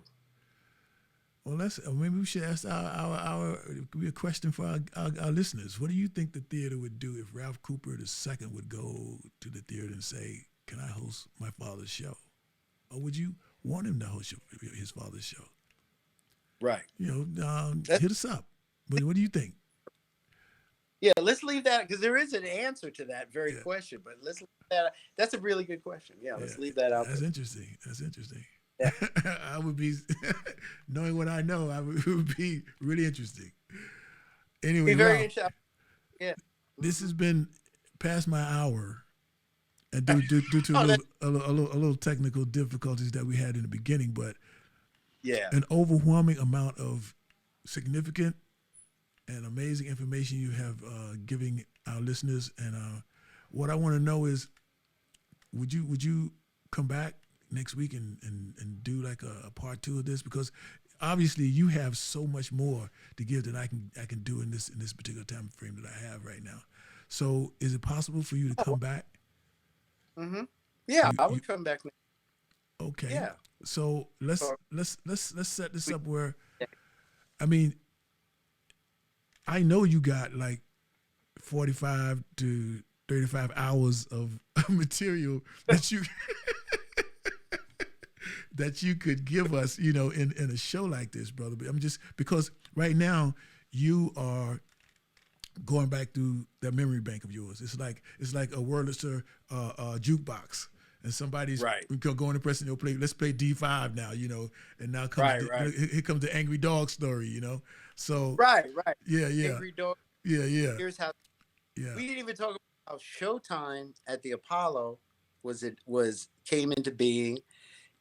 Well, maybe we should ask it could be a question for our listeners. What do you think the theater would do if Ralph Cooper II would go to the theater and say, can I host my father's show? Or would you want him to host his father's show? Right. Hit us up. What do you think? Yeah, let's leave that, because there is an answer to that very question, but let's leave that. That's a really good question. Yeah, let's leave that out. That's interesting. That's interesting. Yeah. I would be, knowing what I know, it would be really interesting. Anyway, very interesting. Yeah. This has been past my hour, and due to a little technical difficulties that we had in the beginning, but an overwhelming amount of significant and amazing information you have giving our listeners. And what I want to know is, would you come back next week and do like a part 2 of this? Because obviously you have so much more to give than I can do in this particular time frame that I have right now. So is it possible for you to come back? Mm-hmm. Yeah, I would come back. Okay. Yeah. So let's set this up where, I mean, I know you got like 45 to 35 hours of material that you that you could give us, you know, in a show like this, brother. But I'm just, because right now you are going back through that memory bank of yours. It's like a Wurlitzer jukebox, and somebody's going to press in your play. Let's play D5 now, you know, and now comes here comes the Angry Dog story, you know. So yeah, Angry Dog. Yeah. Here's how. Yeah. We didn't even talk about how Showtime at the Apollo came into being.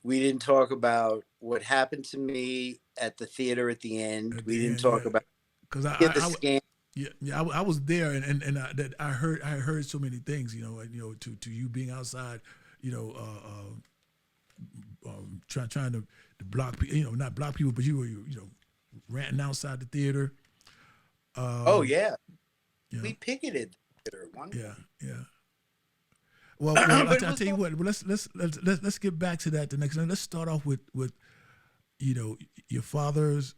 We didn't talk about what happened to me at the theater at the end. We didn't talk about because I scam. Yeah, I was there, and I heard so many things, you know, to you being outside, you know, trying to block people, you know, not block people, but you were, you know, ranting outside the theater. We picketed the theater at one point. Yeah. Well, I'll tell you what. Let's get back to that the next time. Let's start off with you know, your father's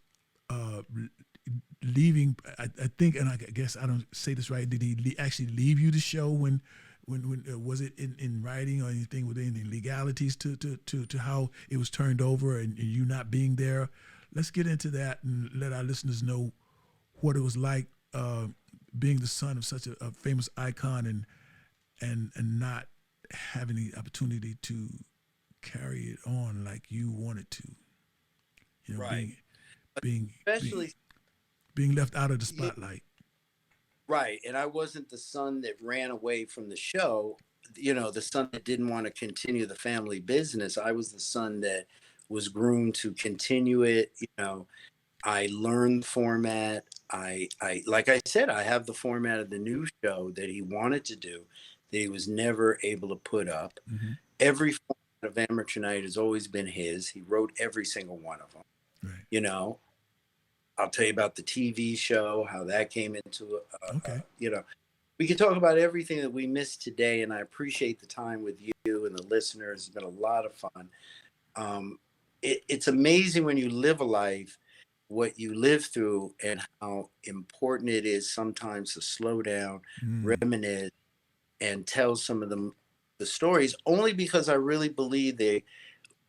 leaving. I think, and I guess I don't say this right. Did he actually leave you the show when was it in writing or anything with any legalities to how it was turned over and you not being there? Let's get into that and let our listeners know what it was like being the son of such a famous icon and not having the opportunity to carry it on like you wanted to. You know, being left out of the spotlight. Right. And I wasn't the son that ran away from the show, you know, the son that didn't want to continue the family business. I was the son that was groomed to continue it. You know, I learned the format. I like I said, I have the format of the new show that he wanted to do, that he was never able to put up. Mm-hmm. Every format of Amateur Night has always been his. He wrote every single one of them. Right. You know, I'll tell you about the TV show, how that came into, you know, we can talk about everything that we missed today. And I appreciate the time with you and the listeners. It's been a lot of fun. It's amazing when you live a life, what you live through and how important it is sometimes to slow down, reminisce, and tell some of the stories, only because I really believe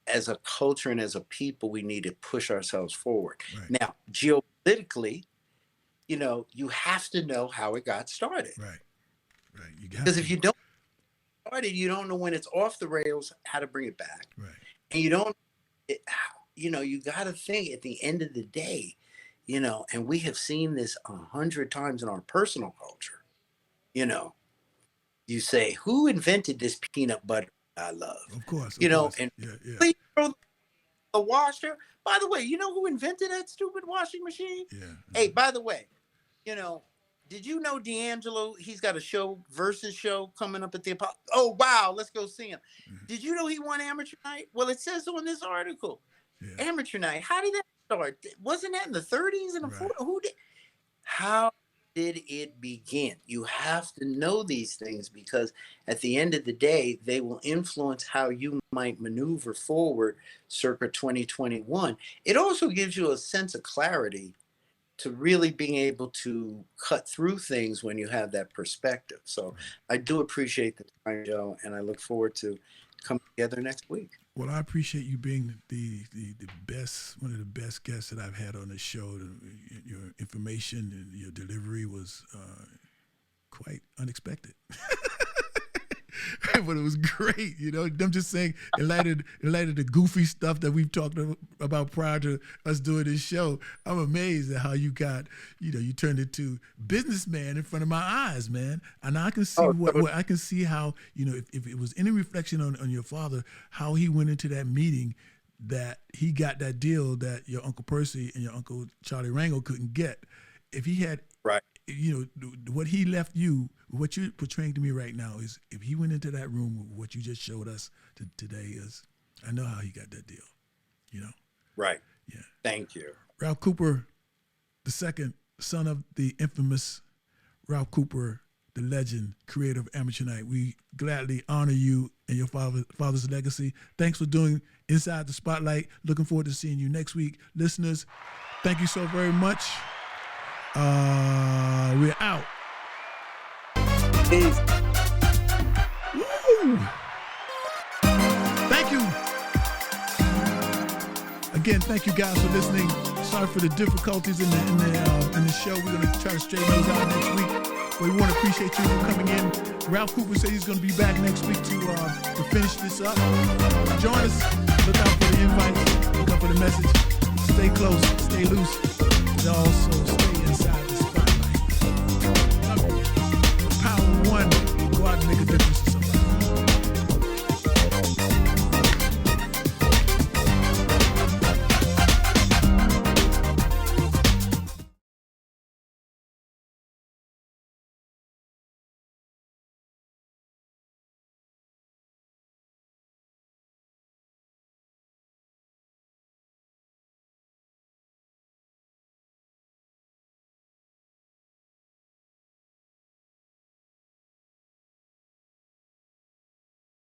as a culture and as a people, we need to push ourselves forward. Right. Now, geopolitically, you know, you have to know how it got started. Right. Because if you don't start it, you don't know when it's off the rails, how to bring it back. Right. And you don't, you know, you got to think at the end of the day, you know, and we have seen this 100 times in our personal culture. You know, you say, who invented this peanut butter I love? Of course. You know, and yeah. throw the washer. By the way, you know who invented that stupid washing machine? Yeah. Hey, by the way, you know, did you know D'Angelo, he's got a show, Versus show coming up at the Apollo. Oh, wow, let's go see him. Mm-hmm. Did you know he won Amateur Night? Well, it says on this article, Yeah. Amateur Night. How did that start? Wasn't that in the 30s and the 40s? Who did? How did it begin? You have to know these things because at the end of the day, they will influence how you might maneuver forward circa 2021. It also gives you a sense of clarity to really being able to cut through things when you have that perspective. So I do appreciate the time, Joe, and I look forward to coming together next week. Well, I appreciate you being the best, one of the best guests that I've had on the show. Your information and your delivery was quite unexpected. But it was great, you know. I'm just saying, in light of the goofy stuff that we've talked about prior to us doing this show, I'm amazed at how you got, you know, you turned into businessman in front of my eyes, man. And I can see what I can see how, you know, if it was any reflection on your father, how he went into that meeting, that he got that deal that your Uncle Percy and your Uncle Charlie Rangel couldn't get. If he had, you know, what he left you, what you're portraying to me right now is, if he went into that room, what you just showed us today is, I know how he got that deal, you know? Right. Yeah. Thank you. Ralph Cooper II, son of the infamous Ralph Cooper, the legend, creator of Amateur Night. We gladly honor you and your father's legacy. Thanks for doing Inside the Spotlight. Looking forward to seeing you next week. Listeners, thank you so very much. We're out. Peace. Woo! Thank you. Again, thank you guys for listening. Sorry for the difficulties in the show. We're gonna try to straighten those out next week. But we want to appreciate you for coming in. Ralph Cooper said he's gonna be back next week to finish this up. Join us. Look out for the invites. Look out for the message. Stay close. Stay loose. And also stay inside the spotlight. Love you. The power of one. Go out and make a difference.